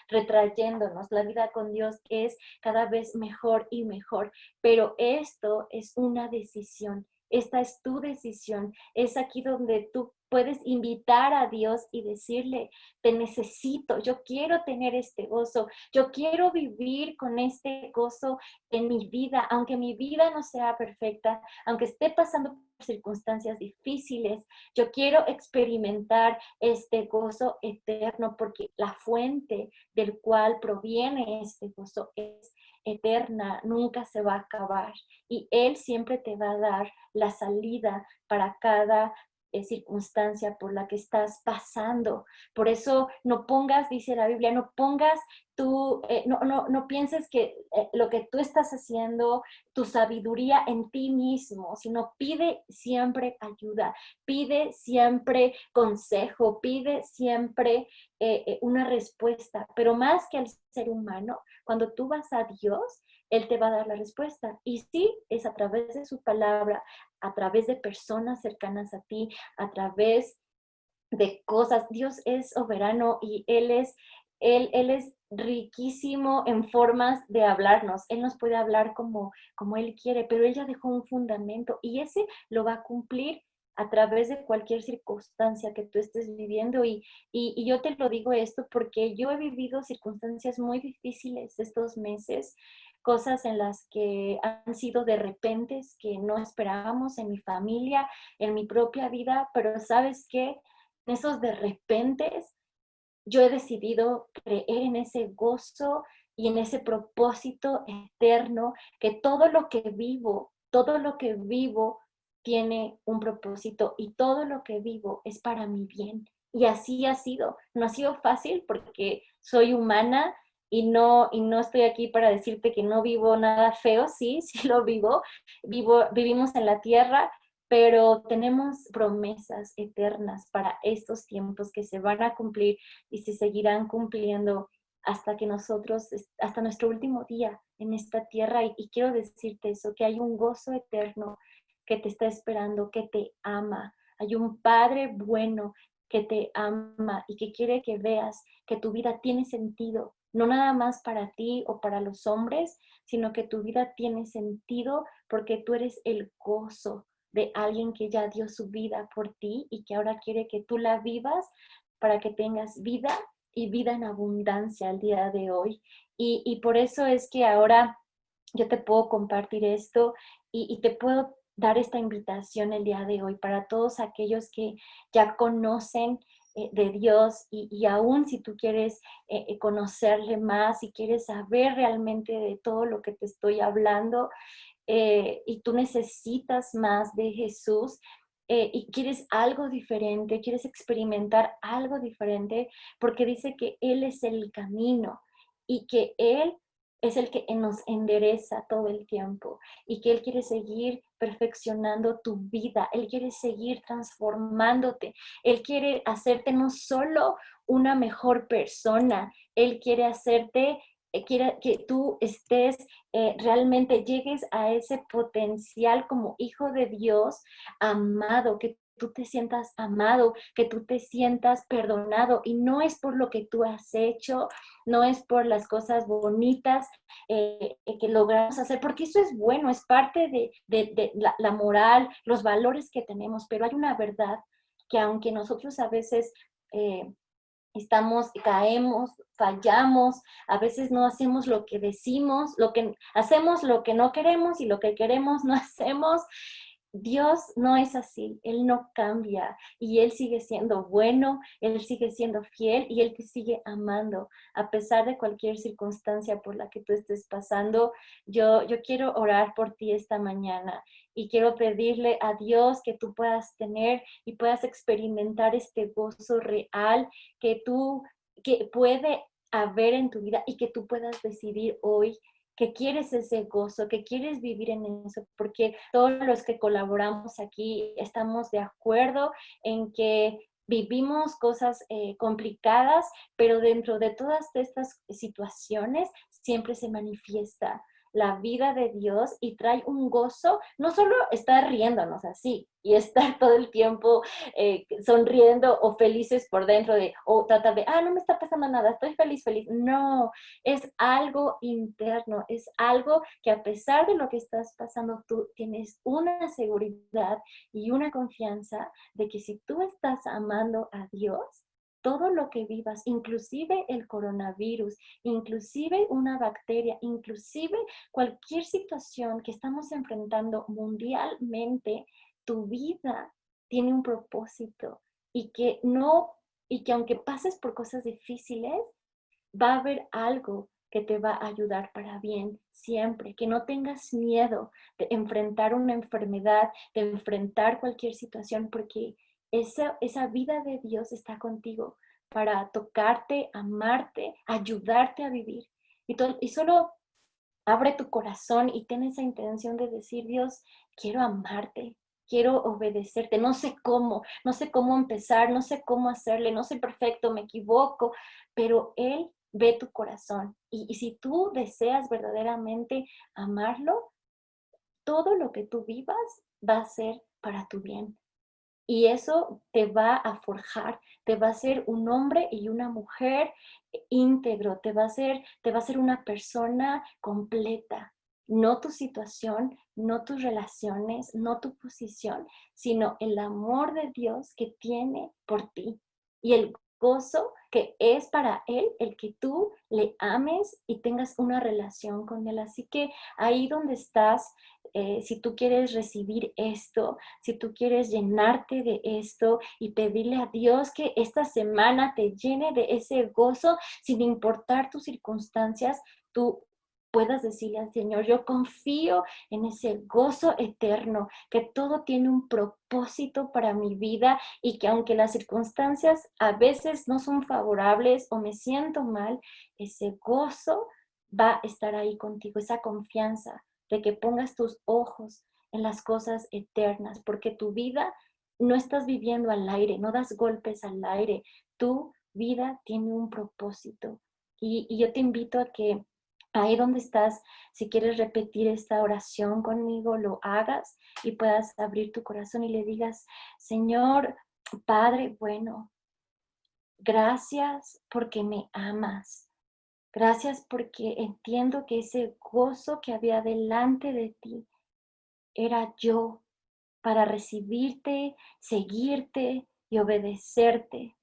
retrayéndonos, la vida con Dios es cada vez mejor y mejor, pero esto es una decisión. Esta es tu decisión. Es aquí donde tú puedes invitar a Dios y decirle, te necesito, yo quiero tener este gozo, yo quiero vivir con este gozo en mi vida, aunque mi vida no sea perfecta, aunque esté pasando por circunstancias difíciles, yo quiero experimentar este gozo eterno porque la fuente del cual proviene este gozo es eterna, nunca se va a acabar y Él siempre te va a dar la salida para cada circunstancia por la que estás pasando. Por eso no pongas, dice la Biblia, no pongas no pienses que lo que tú estás haciendo, tu sabiduría en ti mismo, sino pide siempre ayuda, pide siempre consejo, pide siempre una respuesta, pero más que al ser humano, cuando tú vas a Dios, Él te va a dar la respuesta. Y sí, es a través de su palabra, a través de personas cercanas a ti, a través de cosas. Dios es soberano y Él es riquísimo en formas de hablarnos. Él nos puede hablar como Él quiere, pero Él ya dejó un fundamento y ese lo va a cumplir a través de cualquier circunstancia que tú estés viviendo. Y yo te lo digo esto porque yo he vivido circunstancias muy difíciles estos meses, cosas en las que han sido de repentes que no esperábamos en mi familia, en mi propia vida, pero ¿sabes qué? Esos de repentes, yo he decidido creer en ese gozo y en ese propósito eterno, que todo lo que vivo tiene un propósito y todo lo que vivo es para mi bien. Y así ha sido. No ha sido fácil porque soy humana y no estoy aquí para decirte que no vivo nada feo, sí, sí lo vivo. Vivimos en la tierra, pero tenemos promesas eternas para estos tiempos que se van a cumplir y se seguirán cumpliendo hasta que nosotros, hasta nuestro último día en esta tierra. Y quiero decirte eso, que hay un gozo eterno que te está esperando, que te ama. Hay un Padre bueno que te ama y que quiere que veas que tu vida tiene sentido, no nada más para ti o para los hombres, sino que tu vida tiene sentido porque tú eres el gozo de alguien que ya dio su vida por ti y que ahora quiere que tú la vivas para que tengas vida y vida en abundancia al día de hoy. Y por eso es que ahora yo te puedo compartir esto y te puedo dar esta invitación el día de hoy para todos aquellos que ya conocen de Dios y aún si tú quieres conocerle más, si quieres saber realmente de todo lo que te estoy hablando, y tú necesitas más de Jesús, y quieres algo diferente, quieres experimentar algo diferente, porque dice que Él es el camino y que Él es el que nos endereza todo el tiempo y que Él quiere seguir perfeccionando tu vida, Él quiere seguir transformándote, Él quiere hacerte no solo una mejor persona, Él quiere hacerte, quiere que tú estés realmente llegues a ese potencial como hijo de Dios, amado, que tú te sientas amado, que tú te sientas perdonado. Y no es por lo que tú has hecho, no es por las cosas bonitas que logramos hacer, porque eso es bueno, es parte de la moral, los valores que tenemos, pero hay una verdad que aunque nosotros a veces caemos, fallamos, a veces no hacemos lo que decimos, hacemos lo que no queremos y lo que queremos no hacemos. Dios no es así, Él no cambia y Él sigue siendo bueno, Él sigue siendo fiel y Él te sigue amando a pesar de cualquier circunstancia por la que tú estés pasando. Yo quiero orar por ti esta mañana y quiero pedirle a Dios que tú puedas tener y puedas experimentar este gozo real que puede haber en tu vida y que tú puedas decidir hoy que quieres ese gozo, que quieres vivir en eso, porque todos los que colaboramos aquí estamos de acuerdo en que vivimos cosas complicadas, pero dentro de todas estas situaciones siempre se manifiesta la vida de Dios y trae un gozo, no solo estar riéndonos así y estar todo el tiempo sonriendo o felices por dentro o tratar de, no me está pasando nada, estoy feliz, feliz. No, es algo interno, es algo que a pesar de lo que estás pasando, tú tienes una seguridad y una confianza de que si tú estás amando a Dios, todo lo que vivas, inclusive el coronavirus, inclusive una bacteria, inclusive cualquier situación que estamos enfrentando mundialmente, tu vida tiene un propósito y que no, y que aunque pases por cosas difíciles, va a haber algo que te va a ayudar para bien siempre, que no tengas miedo de enfrentar una enfermedad, de enfrentar cualquier situación, porque esa vida de Dios está contigo para tocarte, amarte, ayudarte a vivir. Y solo abre tu corazón y ten esa intención de decir, Dios, quiero amarte, quiero obedecerte, no sé cómo empezar, no sé cómo hacerle, no soy perfecto, me equivoco, pero Él ve tu corazón. Y si tú deseas verdaderamente amarlo, todo lo que tú vivas va a ser para tu bien. Y eso te va a forjar, te va a hacer un hombre y una mujer íntegro, te va a hacer una persona completa. No tu situación, no tus relaciones, no tu posición, sino el amor de Dios que tiene por ti y el gozo que es para Él el que tú le ames y tengas una relación con Él. Así que ahí donde estás, si tú quieres recibir esto, si tú quieres llenarte de esto y pedirle a Dios que esta semana te llene de ese gozo, sin importar tus circunstancias, tú puedas decirle al Señor, yo confío en ese gozo eterno, que todo tiene un propósito para mi vida y que aunque las circunstancias a veces no son favorables o me siento mal, ese gozo va a estar ahí contigo, esa confianza de que pongas tus ojos en las cosas eternas, porque tu vida no estás viviendo al aire, no das golpes al aire, tu vida tiene un propósito. Y yo te invito a que ahí donde estás, si quieres repetir esta oración conmigo, lo hagas y puedas abrir tu corazón y le digas, Señor, Padre bueno, gracias porque me amas. Gracias porque entiendo que ese gozo que había delante de ti era yo para recibirte, seguirte y obedecerte.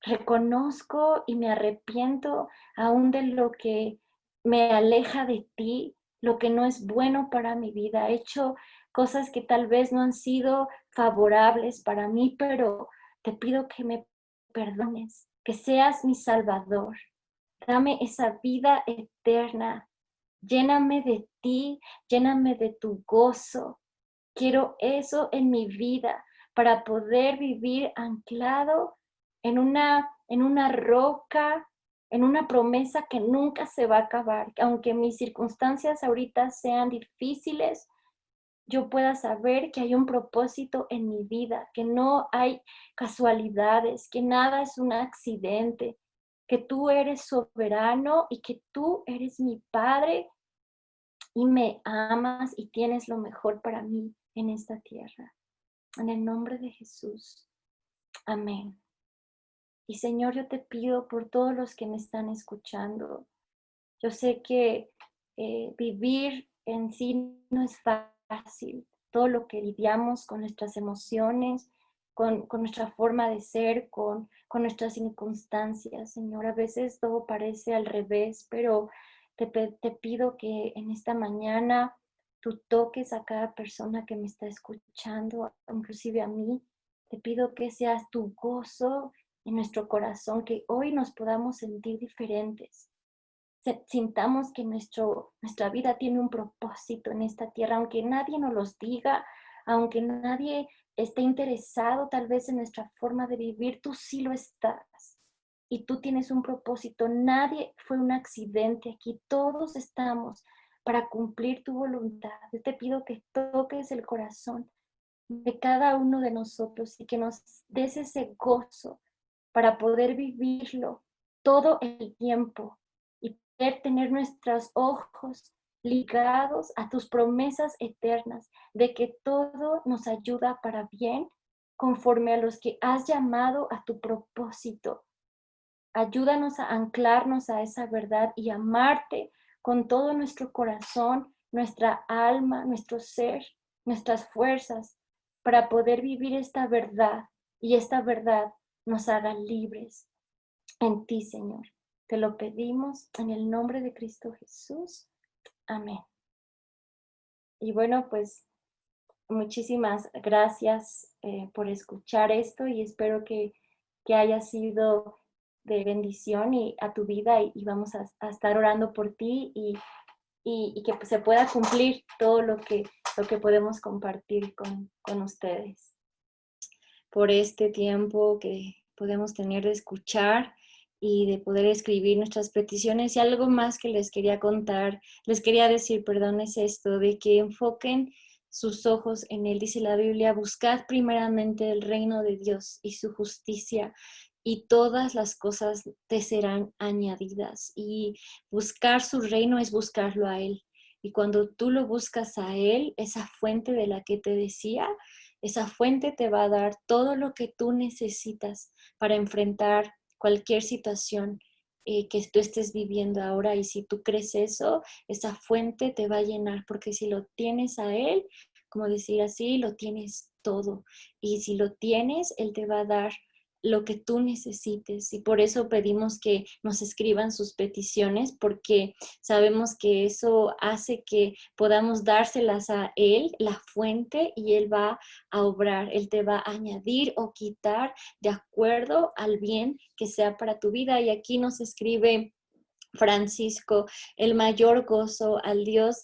Reconozco y me arrepiento aún de lo que me aleja de ti, lo que no es bueno para mi vida. He hecho cosas que tal vez no han sido favorables para mí, pero te pido que me perdones, que seas mi Salvador. Dame esa vida eterna. Lléname de ti, lléname de tu gozo. Quiero eso en mi vida para poder vivir anclado en una roca, en una promesa que nunca se va a acabar. Aunque mis circunstancias ahorita sean difíciles, yo pueda saber que hay un propósito en mi vida, que no hay casualidades, que nada es un accidente, que tú eres soberano y que tú eres mi Padre y me amas y tienes lo mejor para mí en esta tierra. En el nombre de Jesús. Amén. Y Señor, yo te pido por todos los que me están escuchando. Yo sé que vivir en sí no es fácil. Todo lo que lidiamos con nuestras emociones, con nuestra forma de ser, con nuestras circunstancias, Señor. A veces todo parece al revés, pero te pido que en esta mañana tú toques a cada persona que me está escuchando, inclusive a mí. Te pido que seas tu gozo en nuestro corazón, que hoy nos podamos sentir diferentes. Sintamos que nuestra vida tiene un propósito en esta tierra, aunque nadie nos los diga, aunque nadie esté interesado tal vez en nuestra forma de vivir, tú sí lo estás. Y tú tienes un propósito. Nadie fue un accidente aquí. Todos estamos para cumplir tu voluntad. Yo te pido que toques el corazón de cada uno de nosotros y que nos des ese gozo para poder vivirlo todo el tiempo y poder tener nuestros ojos ligados a tus promesas eternas de que todo nos ayuda para bien conforme a los que has llamado a tu propósito. Ayúdanos a anclarnos a esa verdad y amarte con todo nuestro corazón, nuestra alma, nuestro ser, nuestras fuerzas, para poder vivir esta verdad y esta verdad nos haga libres en ti, Señor. Te lo pedimos en el nombre de Cristo Jesús. Amén. Y bueno, pues muchísimas gracias por escuchar esto y espero que haya sido de bendición y a tu vida y vamos a estar orando por ti y que se pueda cumplir todo lo que podemos compartir con ustedes. Por este tiempo que podemos tener de escuchar y de poder escribir nuestras peticiones. Y algo más que les quería contar, les quería decir, perdón, es esto, de que enfoquen sus ojos en Él. Dice la Biblia, buscad primeramente el reino de Dios y su justicia y todas las cosas te serán añadidas. Y buscar su reino es buscarlo a Él. Y cuando tú lo buscas a Él, esa fuente de la que te decía, esa fuente te va a dar todo lo que tú necesitas para enfrentar cualquier situación que tú estés viviendo ahora. Y si tú crees eso, esa fuente te va a llenar, porque si lo tienes a Él, como decir así, lo tienes todo. Y si lo tienes, Él te va a dar lo que tú necesites. Y por eso pedimos que nos escriban sus peticiones, porque sabemos que eso hace que podamos dárselas a Él, la fuente, y Él va a obrar. Él te va a añadir o quitar de acuerdo al bien que sea para tu vida. Y aquí nos escribe Francisco: el mayor gozo al Dios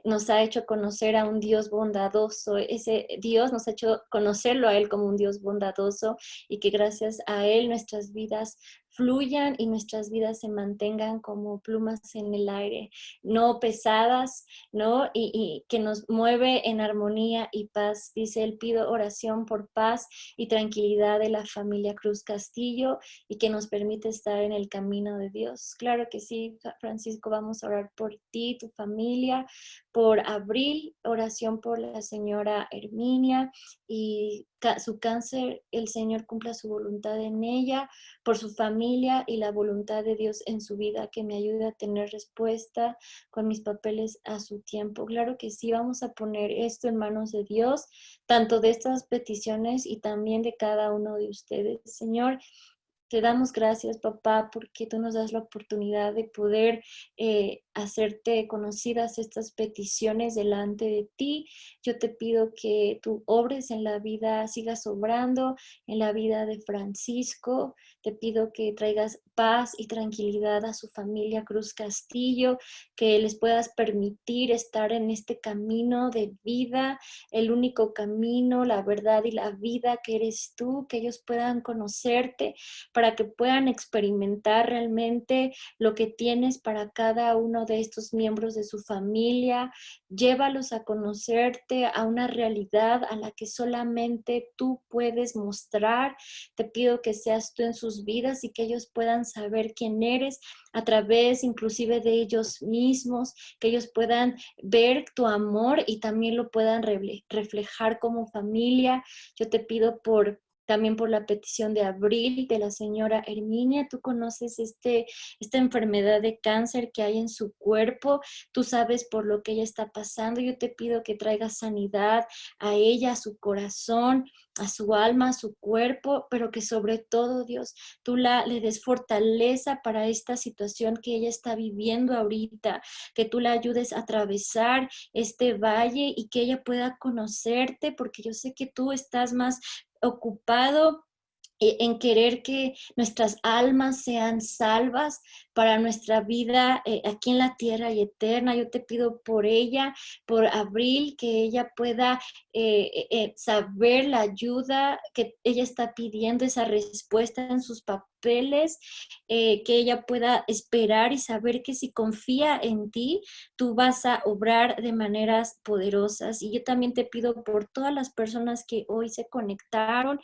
nos ha hecho conocer a un Dios bondadoso. Ese Dios nos ha hecho conocerlo a Él como un Dios bondadoso, y que gracias a Él nuestras vidas fluyan y nuestras vidas se mantengan como plumas en el aire, no pesadas, ¿no? Y que nos mueve en armonía y paz. Dice él: pido oración por paz y tranquilidad de la familia Cruz Castillo, y que nos permite estar en el camino de Dios. Claro que sí, Francisco, vamos a orar por ti, tu familia, por Abril, oración por la señora Herminia y su cáncer, el Señor cumpla su voluntad en ella, por su familia y la voluntad de Dios en su vida, que me ayude a tener respuesta con mis papeles a su tiempo. Claro que sí, vamos a poner esto en manos de Dios, tanto de estas peticiones y también de cada uno de ustedes. Señor, te damos gracias, papá, porque tú nos das la oportunidad de poder hacerte conocidas estas peticiones delante de ti. Yo te pido que tú obres en la vida, sigas obrando en la vida de Francisco. Te pido que traigas paz y tranquilidad a su familia Cruz Castillo, que les puedas permitir estar en este camino de vida, el único camino, la verdad y la vida que eres tú, que ellos puedan conocerte, para que puedan experimentar realmente lo que tienes para cada uno de estos miembros de su familia. Llévalos a conocerte, a una realidad a la que solamente tú puedes mostrar. Te pido que seas tú en sus vidas y que ellos puedan saber quién eres a través inclusive de ellos mismos, que ellos puedan ver tu amor y también lo puedan reflejar como familia. Yo te pido también por la petición de Abril, de la señora Herminia. Tú conoces esta enfermedad de cáncer que hay en su cuerpo. Tú sabes por lo que ella está pasando. Yo te pido que traigas sanidad a ella, a su corazón, a su alma, a su cuerpo, pero que sobre todo, Dios, tú le des fortaleza para esta situación que ella está viviendo ahorita, que tú la ayudes a atravesar este valle y que ella pueda conocerte, porque yo sé que tú estás más ocupado en querer que nuestras almas sean salvas para nuestra vida aquí en la tierra y eterna. Yo te pido por ella, por Abril, que ella pueda saber la ayuda que ella está pidiendo, esa respuesta en sus papeles, que ella pueda esperar y saber que si confía en ti, tú vas a obrar de maneras poderosas. Y yo también te pido por todas las personas que hoy se conectaron.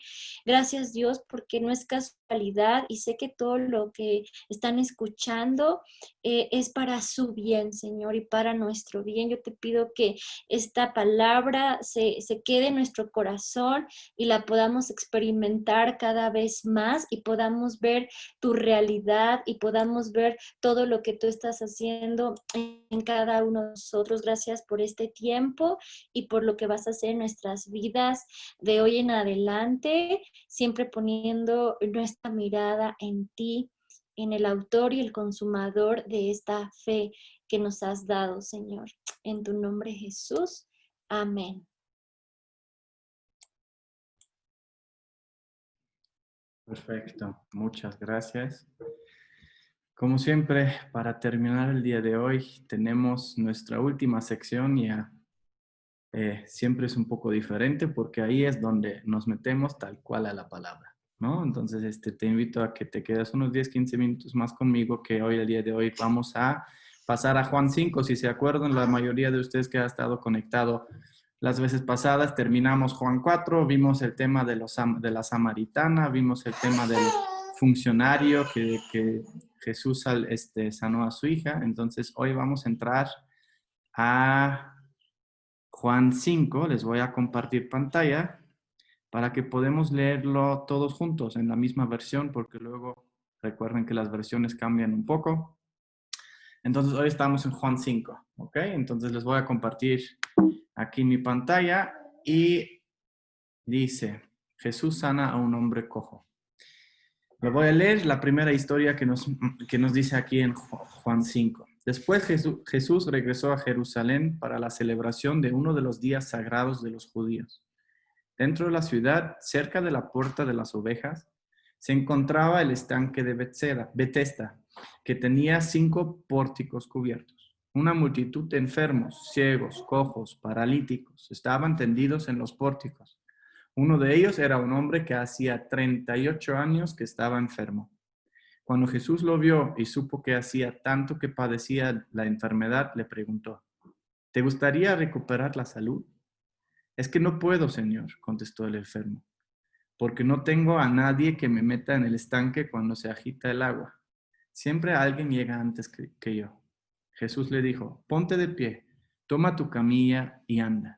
Gracias, Dios, porque no es casualidad y sé que todo lo que están escuchando es para su bien, Señor, y para nuestro bien. Yo te pido que esta palabra se quede en nuestro corazón y la podamos experimentar cada vez más y podamos ver tu realidad y podamos ver todo lo que tú estás haciendo en cada uno de nosotros. Gracias por este tiempo y por lo que vas a hacer en nuestras vidas de hoy en adelante, siempre poniendo nuestra mirada en ti, en el autor y el consumador de esta fe que nos has dado, Señor. En tu nombre, Jesús. Amén. Perfecto, muchas gracias. Como siempre, para terminar el día de hoy, tenemos nuestra última sección. Ya siempre es un poco diferente porque ahí es donde nos metemos tal cual a la palabra, ¿no? Entonces, te invito a que te quedes unos 10, 15 minutos más conmigo, que hoy, el día de hoy, vamos a pasar a Juan 5. Si se acuerdan, la mayoría de ustedes que ha estado conectado Las veces pasadas terminamos Juan 4, vimos el tema de la samaritana, vimos el tema del funcionario que Jesús sanó a su hija. Entonces hoy vamos a entrar a Juan 5. Les voy a compartir pantalla para que podamos leerlo todos juntos en la misma versión, porque luego recuerden que las versiones cambian un poco. Entonces hoy estamos en Juan 5, ¿ok? Entonces les voy a compartir aquí mi pantalla y dice, Jesús sana a un hombre cojo. Le voy a leer la primera historia que nos dice aquí en Juan 5. Después Jesús regresó a Jerusalén para la celebración de uno de los días sagrados de los judíos. Dentro de la ciudad, cerca de la puerta de las ovejas, se encontraba el estanque de Betesda, que tenía 5 pórticos cubiertos. Una multitud de enfermos, ciegos, cojos, paralíticos, estaban tendidos en los pórticos. Uno de ellos era un hombre que hacía 38 años que estaba enfermo. Cuando Jesús lo vio y supo que hacía tanto que padecía la enfermedad, le preguntó, ¿te gustaría recuperar la salud? Es que no puedo, Señor, contestó el enfermo, porque no tengo a nadie que me meta en el estanque cuando se agita el agua. Siempre alguien llega antes que yo. Jesús le dijo, ponte de pie, toma tu camilla y anda.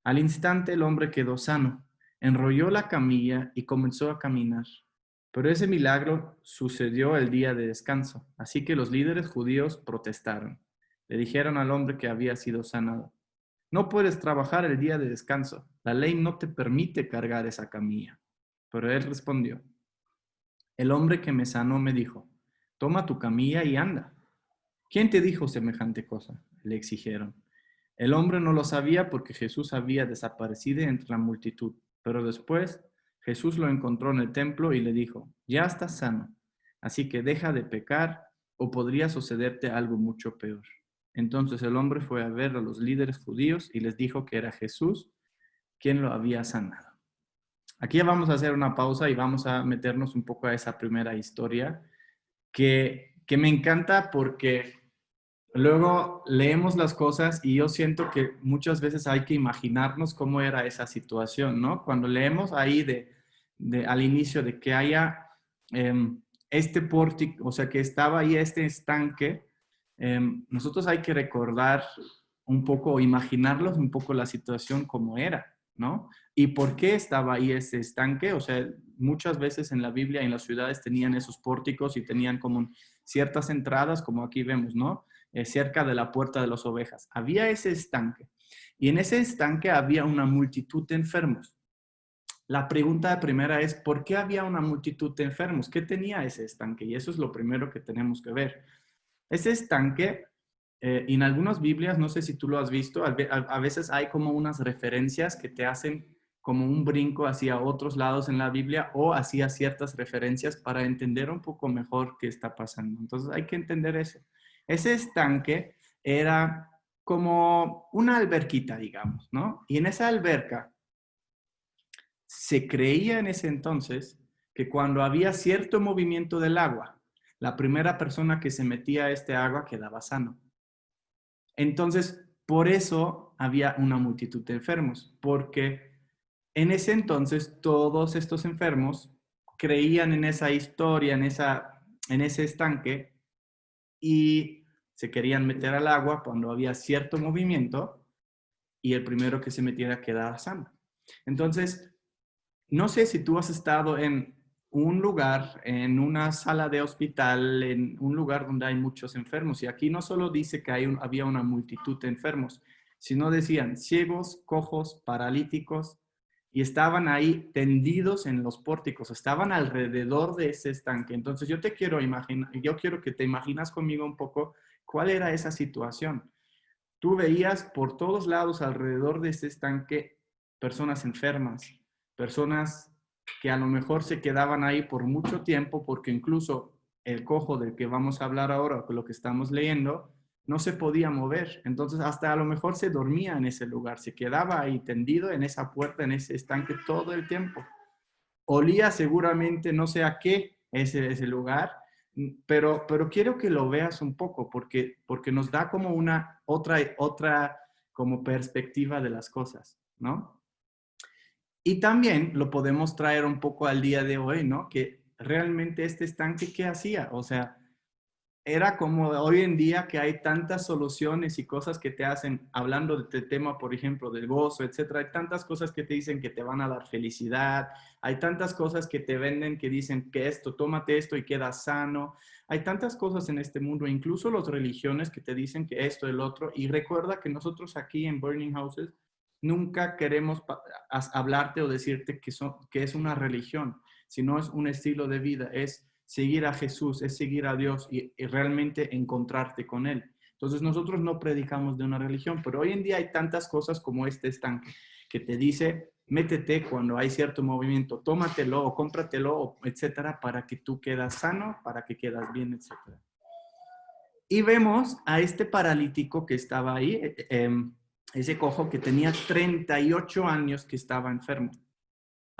Al instante el hombre quedó sano, enrolló la camilla y comenzó a caminar. Pero ese milagro sucedió el día de descanso, así que los líderes judíos protestaron. Le dijeron al hombre que había sido sanado, no puedes trabajar el día de descanso, la ley no te permite cargar esa camilla. Pero él respondió, el hombre que me sanó me dijo, toma tu camilla y anda. ¿Quién te dijo semejante cosa?, le exigieron. El hombre no lo sabía porque Jesús había desaparecido entre la multitud, pero después Jesús lo encontró en el templo y le dijo, ya estás sano, así que deja de pecar o podría sucederte algo mucho peor. Entonces el hombre fue a ver a los líderes judíos y les dijo que era Jesús quien lo había sanado. Aquí ya vamos a hacer una pausa y vamos a meternos un poco a esa primera historia que me encanta porque luego leemos las cosas y yo siento que muchas veces hay que imaginarnos cómo era esa situación, ¿no? Cuando leemos ahí al inicio de que haya este pórtico, o sea, que estaba ahí este estanque, nosotros hay que recordar un poco, imaginarlos un poco la situación como era, ¿no? ¿Y por qué estaba ahí ese estanque? O sea, muchas veces en la Biblia, en las ciudades tenían esos pórticos y tenían como ciertas entradas, como aquí vemos, ¿no? Cerca de la puerta de las ovejas. Había ese estanque. Y en ese estanque había una multitud de enfermos. La pregunta primera es, ¿por qué había una multitud de enfermos? ¿Qué tenía ese estanque? Y eso es lo primero que tenemos que ver. Ese estanque, en algunas Biblias, no sé si tú lo has visto, a veces hay como unas referencias que te hacen como un brinco hacia otros lados en la Biblia o hacia ciertas referencias para entender un poco mejor qué está pasando. Entonces hay que entender eso. Ese estanque era como una alberquita, digamos, ¿no? Y en esa alberca se creía en ese entonces que cuando había cierto movimiento del agua, la primera persona que se metía a este agua quedaba sano. Entonces, por eso había una multitud de enfermos, porque en ese entonces todos estos enfermos creían en esa historia, en ese estanque, y se querían meter al agua cuando había cierto movimiento y el primero que se metiera quedaba sano. Entonces, no sé si tú has estado en un lugar, en una sala de hospital, en un lugar donde hay muchos enfermos. Y aquí no solo dice que había una multitud de enfermos, sino decían ciegos, cojos, paralíticos, y estaban ahí tendidos en los pórticos, estaban alrededor de ese estanque. Entonces yo quiero que te imaginas conmigo un poco cuál era esa situación. Tú veías por todos lados alrededor de ese estanque personas enfermas, personas que a lo mejor se quedaban ahí por mucho tiempo porque incluso el cojo del que vamos a hablar ahora, con lo que estamos leyendo, no se podía mover. Entonces hasta a lo mejor se dormía en ese lugar, se quedaba ahí tendido en esa puerta, en ese estanque todo el tiempo. Olía seguramente no sé a qué ese lugar, pero quiero que lo veas un poco porque nos da como otra como perspectiva de las cosas, ¿no? Y también lo podemos traer un poco al día de hoy, ¿no? Que realmente este estanque, ¿qué hacía? O sea, era como hoy en día que hay tantas soluciones y cosas que te hacen, hablando de este tema, por ejemplo, del gozo, etcétera, hay tantas cosas que te dicen que te van a dar felicidad, hay tantas cosas que te venden que dicen que esto, tómate esto y quedas sano, hay tantas cosas en este mundo, incluso las religiones que te dicen que esto, el otro, y recuerda que nosotros aquí en Burning Houses nunca queremos hablarte o decirte que es una religión, sino es un estilo de vida, es seguir a Jesús, es seguir a Dios y realmente encontrarte con Él. Entonces nosotros no predicamos de una religión, pero hoy en día hay tantas cosas como este estanque que te dice, métete cuando hay cierto movimiento, tómatelo o cómpratelo, etcétera, para que tú quedas sano, para que quedas bien, etcétera. Y vemos a este paralítico que estaba ahí, ese cojo que tenía 38 años que estaba enfermo.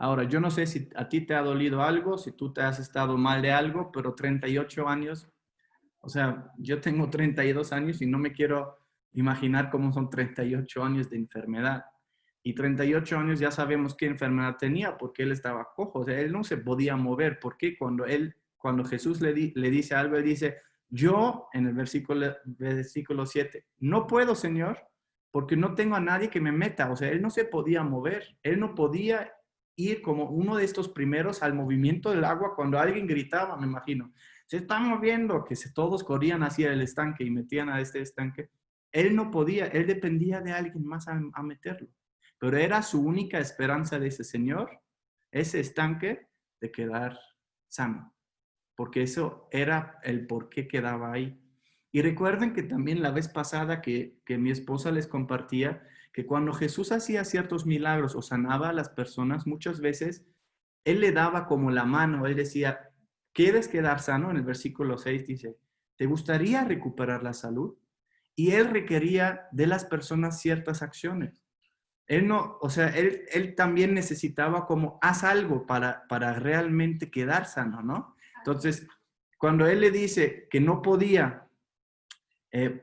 Ahora, yo no sé si a ti te ha dolido algo, si tú te has estado mal de algo, pero 38 años, o sea, yo tengo 32 años y no me quiero imaginar cómo son 38 años de enfermedad. Y 38 años ya sabemos qué enfermedad tenía, porque él estaba cojo, o sea, él no se podía mover. ¿Por qué? Cuando Jesús le dice algo, él dice, yo, en el versículo 7, no puedo, Señor, porque no tengo a nadie que me meta. O sea, él no se podía mover, él no podía ir como uno de estos primeros al movimiento del agua cuando alguien gritaba, me imagino. Se está moviendo, que todos corrían hacia el estanque y metían a este estanque. Él no podía, él dependía de alguien más a meterlo. Pero era su única esperanza de ese señor, ese estanque, de quedar sano. Porque eso era el por qué quedaba ahí. Y recuerden que también la vez pasada que mi esposa les compartía, que cuando Jesús hacía ciertos milagros o sanaba a las personas, muchas veces Él le daba como la mano, Él decía, ¿quieres quedar sano? En el versículo 6 dice, ¿te gustaría recuperar la salud? Y Él requería de las personas ciertas acciones. Él no, o sea, él también necesitaba como, haz algo para realmente quedar sano, ¿no? Entonces, cuando Él le dice que no podía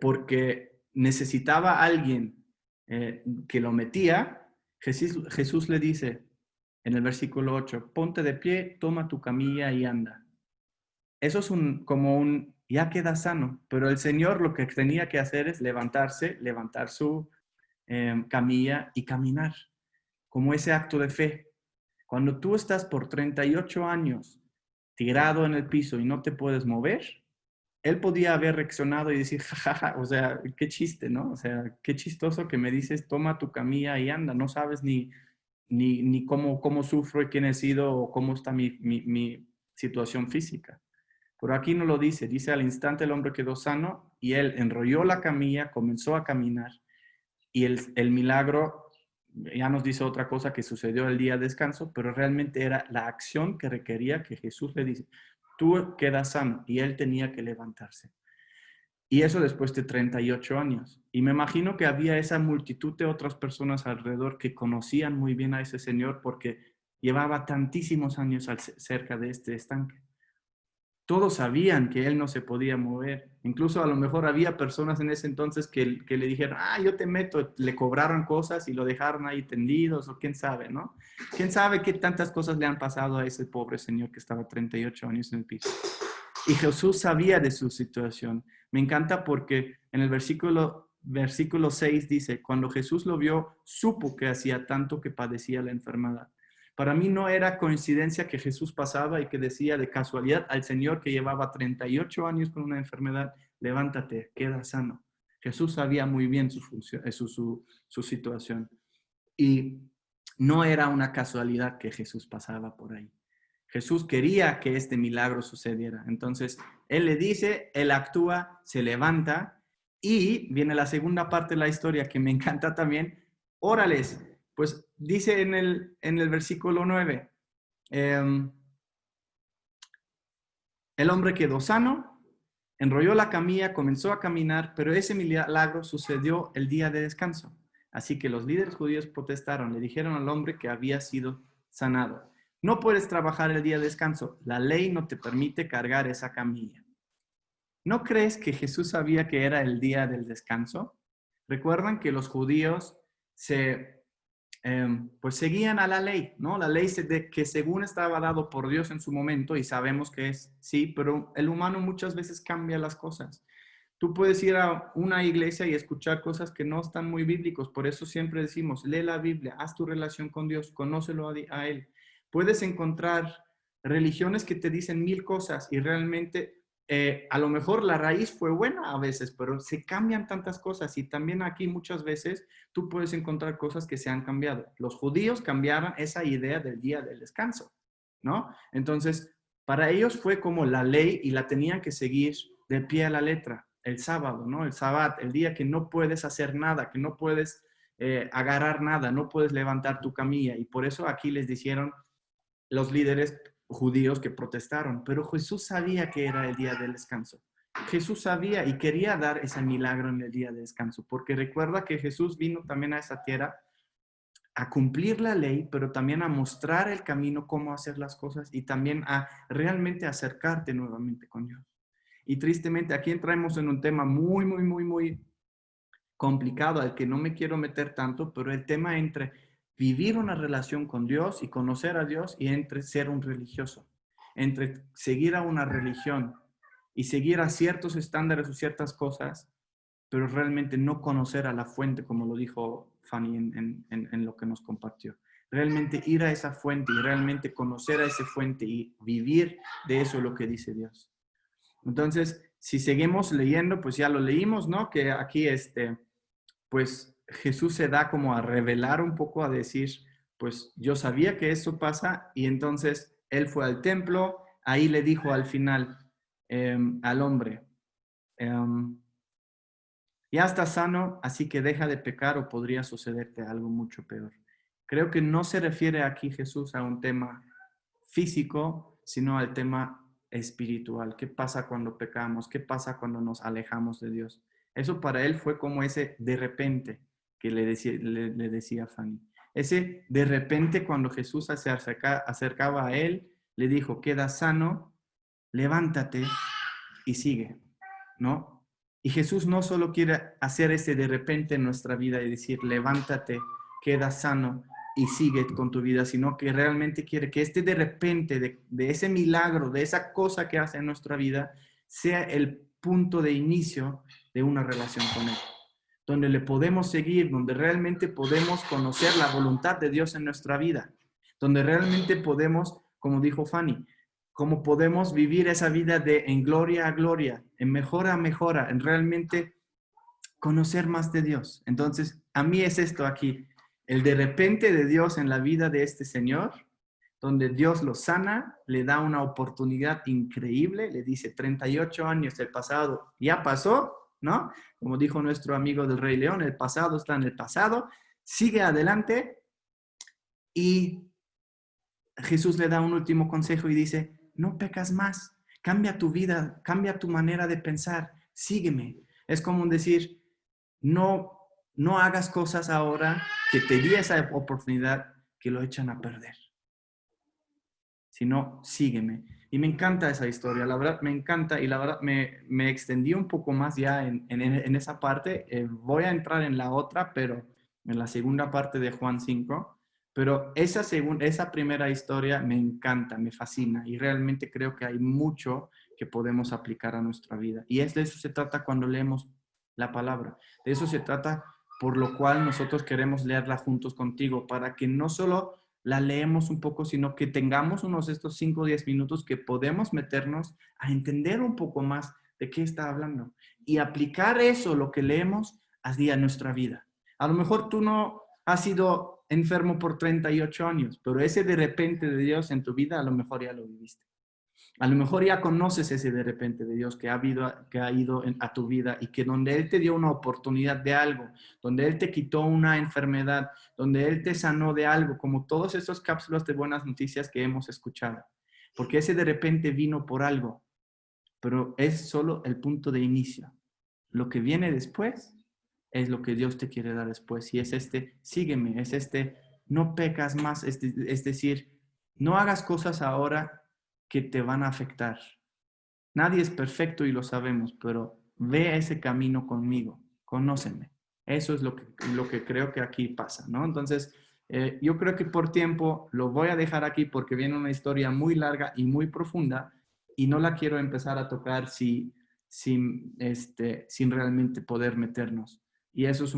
porque necesitaba a alguien que lo metía, Jesús le dice en el versículo 8, ponte de pie, toma tu camilla y anda. Eso es ya queda sano, pero el Señor lo que tenía que hacer es levantarse, levantar su camilla y caminar, como ese acto de fe. Cuando tú estás por 38 años tirado en el piso y no te puedes mover, él podía haber reaccionado y decir, jajaja, o sea, qué chiste, ¿no? O sea, qué chistoso que me dices, toma tu camilla y anda, no sabes ni cómo sufro y quién he sido o cómo está mi situación física. Pero aquí no lo dice, dice al instante el hombre quedó sano y él enrolló la camilla, comenzó a caminar y el milagro ya nos dice otra cosa que sucedió el día de descanso, pero realmente era la acción que requería que Jesús le dice, tú quedas sano y él tenía que levantarse. Y eso después de 38 años. Y me imagino que había esa multitud de otras personas alrededor que conocían muy bien a ese señor porque llevaba tantísimos años cerca de este estanque. Todos sabían que él no se podía mover. Incluso a lo mejor había personas en ese entonces que le dijeron, yo te meto, le cobraron cosas y lo dejaron ahí tendidos o quién sabe, ¿no? ¿Quién sabe qué tantas cosas le han pasado a ese pobre señor que estaba 38 años en el piso? Y Jesús sabía de su situación. Me encanta porque en el versículo 6 dice, cuando Jesús lo vio, supo que hacía tanto que padecía la enfermedad. Para mí no era coincidencia que Jesús pasaba y que decía de casualidad al Señor que llevaba 38 años con una enfermedad, levántate, queda sano. Jesús sabía muy bien su situación. Y no era una casualidad que Jesús pasaba por ahí. Jesús quería que este milagro sucediera. Entonces, Él le dice, Él actúa, se levanta y viene la segunda parte de la historia que me encanta también. Órales, pues dice en el versículo 9, el hombre quedó sano, enrolló la camilla, comenzó a caminar, pero ese milagro sucedió el día de descanso. Así que los líderes judíos protestaron, le dijeron al hombre que había sido sanado, no puedes trabajar el día de descanso, la ley no te permite cargar esa camilla. ¿No crees que Jesús sabía que era el día del descanso? Recuerdan que los judíos pues seguían a la ley, ¿no? La ley que según estaba dado por Dios en su momento, y sabemos que es sí, pero el humano muchas veces cambia las cosas. Tú puedes ir a una iglesia y escuchar cosas que no están muy bíblicos, por eso siempre decimos, lee la Biblia, haz tu relación con Dios, conócelo a Él. Puedes encontrar religiones que te dicen 1000 cosas y realmente a lo mejor la raíz fue buena a veces, pero se cambian tantas cosas y también aquí muchas veces tú puedes encontrar cosas que se han cambiado. Los judíos cambiaron esa idea del día del descanso, ¿no? Entonces, para ellos fue como la ley y la tenían que seguir de pie a la letra. El sábado, ¿no? El sabbat, el día que no puedes hacer nada, que no puedes agarrar nada, no puedes levantar tu camilla. Y por eso aquí les dijeron los líderes judíos que protestaron, pero Jesús sabía que era el día del descanso. Jesús sabía y quería dar ese milagro en el día de descanso, porque recuerda que Jesús vino también a esa tierra a cumplir la ley, pero también a mostrar el camino, cómo hacer las cosas y también a realmente acercarte nuevamente con Dios. Y tristemente aquí entramos en un tema muy complicado al que no me quiero meter tanto, pero el tema entre vivir una relación con Dios y conocer a Dios y entre ser un religioso, entre seguir a una religión y seguir a ciertos estándares o ciertas cosas, pero realmente no conocer a la fuente, como lo dijo Fanny en lo que nos compartió. Realmente ir a esa fuente y realmente conocer a esa fuente y vivir de eso lo que dice Dios. Entonces, si seguimos leyendo, pues ya lo leímos, ¿no? Que aquí, pues Jesús se da como a revelar un poco, a decir, pues yo sabía que eso pasa y entonces él fue al templo, ahí le dijo al final al hombre, ya estás sano, así que deja de pecar o podría sucederte algo mucho peor. Creo que no se refiere aquí Jesús a un tema físico, sino al tema espiritual. ¿Qué pasa cuando pecamos? ¿Qué pasa cuando nos alejamos de Dios? Eso para él fue como ese de repente que le decía Fanny. Ese de repente cuando Jesús se acercaba a él, le dijo, queda sano, levántate y sigue, ¿no? Y Jesús no solo quiere hacer ese de repente en nuestra vida y decir, levántate, queda sano y sigue con tu vida, sino que realmente quiere que este de repente, de ese milagro, de esa cosa que hace en nuestra vida, sea el punto de inicio de una relación con Él, donde le podemos seguir, donde realmente podemos conocer la voluntad de Dios en nuestra vida, donde realmente podemos, como dijo Fanny, cómo podemos vivir esa vida de en gloria a gloria, en mejora a mejora, en realmente conocer más de Dios. Entonces, a mí es esto aquí, el de repente de Dios en la vida de este señor, donde Dios lo sana, le da una oportunidad increíble, le dice 38 años del pasado, ya pasó, ¿no? Como dijo nuestro amigo del Rey León, el pasado está en el pasado, sigue adelante y Jesús le da un último consejo y dice, no pecas más, cambia tu vida, cambia tu manera de pensar, sígueme. Es como decir, no hagas cosas ahora que te di esa oportunidad que lo echan a perder, sino sígueme. Y me encanta esa historia, la verdad me encanta y la verdad me extendí un poco más ya en esa parte. Voy a entrar en la otra, pero en la segunda parte de Juan 5. Pero esa primera historia me encanta, me fascina y realmente creo que hay mucho que podemos aplicar a nuestra vida. Y de eso se trata cuando leemos la palabra. De eso se trata por lo cual nosotros queremos leerla juntos contigo, para que no solo la leemos un poco, sino que tengamos estos 5 o 10 minutos que podemos meternos a entender un poco más de qué está hablando y aplicar eso, lo que leemos, a nuestra vida. A lo mejor tú no has sido enfermo por 38 años, pero ese de repente de Dios en tu vida a lo mejor ya lo viviste. A lo mejor ya conoces ese de repente de Dios que ha ido a tu vida y que donde Él te dio una oportunidad de algo, donde Él te quitó una enfermedad, donde Él te sanó de algo, como todas esas cápsulas de buenas noticias que hemos escuchado. Porque ese de repente vino por algo, pero es solo el punto de inicio. Lo que viene después es lo que Dios te quiere dar después. Y es sígueme, es no pecas más, es decir, no hagas cosas ahora que te van a afectar. Nadie es perfecto y lo sabemos, pero ve ese camino conmigo, conóceme. Eso es lo que creo que aquí pasa, ¿no? Entonces, yo creo que por tiempo lo voy a dejar aquí porque viene una historia muy larga y muy profunda y no la quiero empezar a tocar sin realmente poder meternos. Y eso es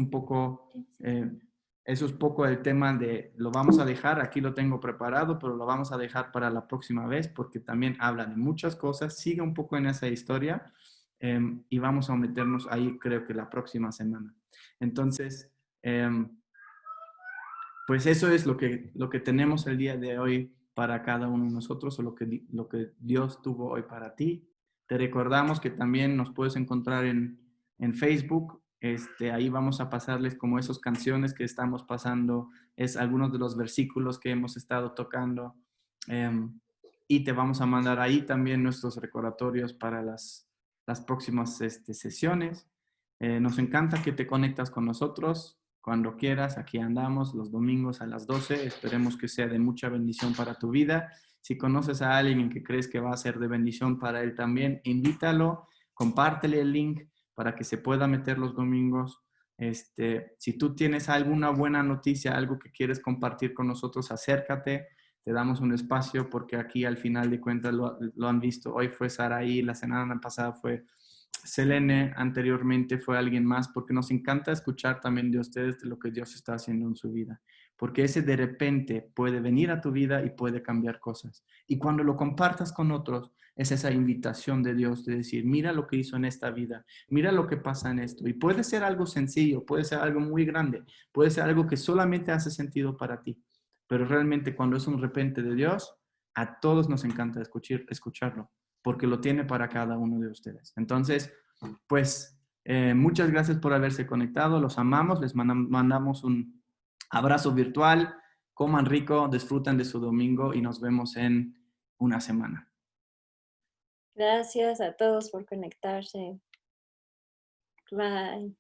poco el tema de, lo vamos a dejar, aquí lo tengo preparado, pero lo vamos a dejar para la próxima vez porque también habla de muchas cosas, sigue un poco en esa historia y vamos a meternos ahí creo que la próxima semana. Entonces, pues eso es lo que tenemos el día de hoy para cada uno de nosotros o lo que Dios tuvo hoy para ti. Te recordamos que también nos puedes encontrar en Facebook. Ahí vamos a pasarles como esas canciones que estamos pasando, es algunos de los versículos que hemos estado tocando. Y te vamos a mandar ahí también nuestros recordatorios para las próximas sesiones. Nos encanta que te conectas con nosotros. Cuando quieras, aquí andamos los domingos a las 12. Esperemos que sea de mucha bendición para tu vida. Si conoces a alguien en que crees que va a ser de bendición para él también, invítalo, compártele el link para que se pueda meter los domingos. Si tú tienes alguna buena noticia, algo que quieres compartir con nosotros, acércate. Te damos un espacio porque aquí al final de cuentas lo han visto. Hoy fue Saraí, la semana pasada fue Selene, anteriormente fue alguien más, porque nos encanta escuchar también de ustedes de lo que Dios está haciendo en su vida, porque ese de repente puede venir a tu vida y puede cambiar cosas. Y cuando lo compartas con otros, es esa invitación de Dios de decir, mira lo que hizo en esta vida, mira lo que pasa en esto. Y puede ser algo sencillo, puede ser algo muy grande, puede ser algo que solamente hace sentido para ti, pero realmente cuando es un repente de Dios, a todos nos encanta escucharlo porque lo tiene para cada uno de ustedes. Entonces, pues, muchas gracias por haberse conectado, los amamos, les mandamos un abrazo virtual, coman rico, disfruten de su domingo y nos vemos en una semana. Gracias a todos por conectarse. Bye.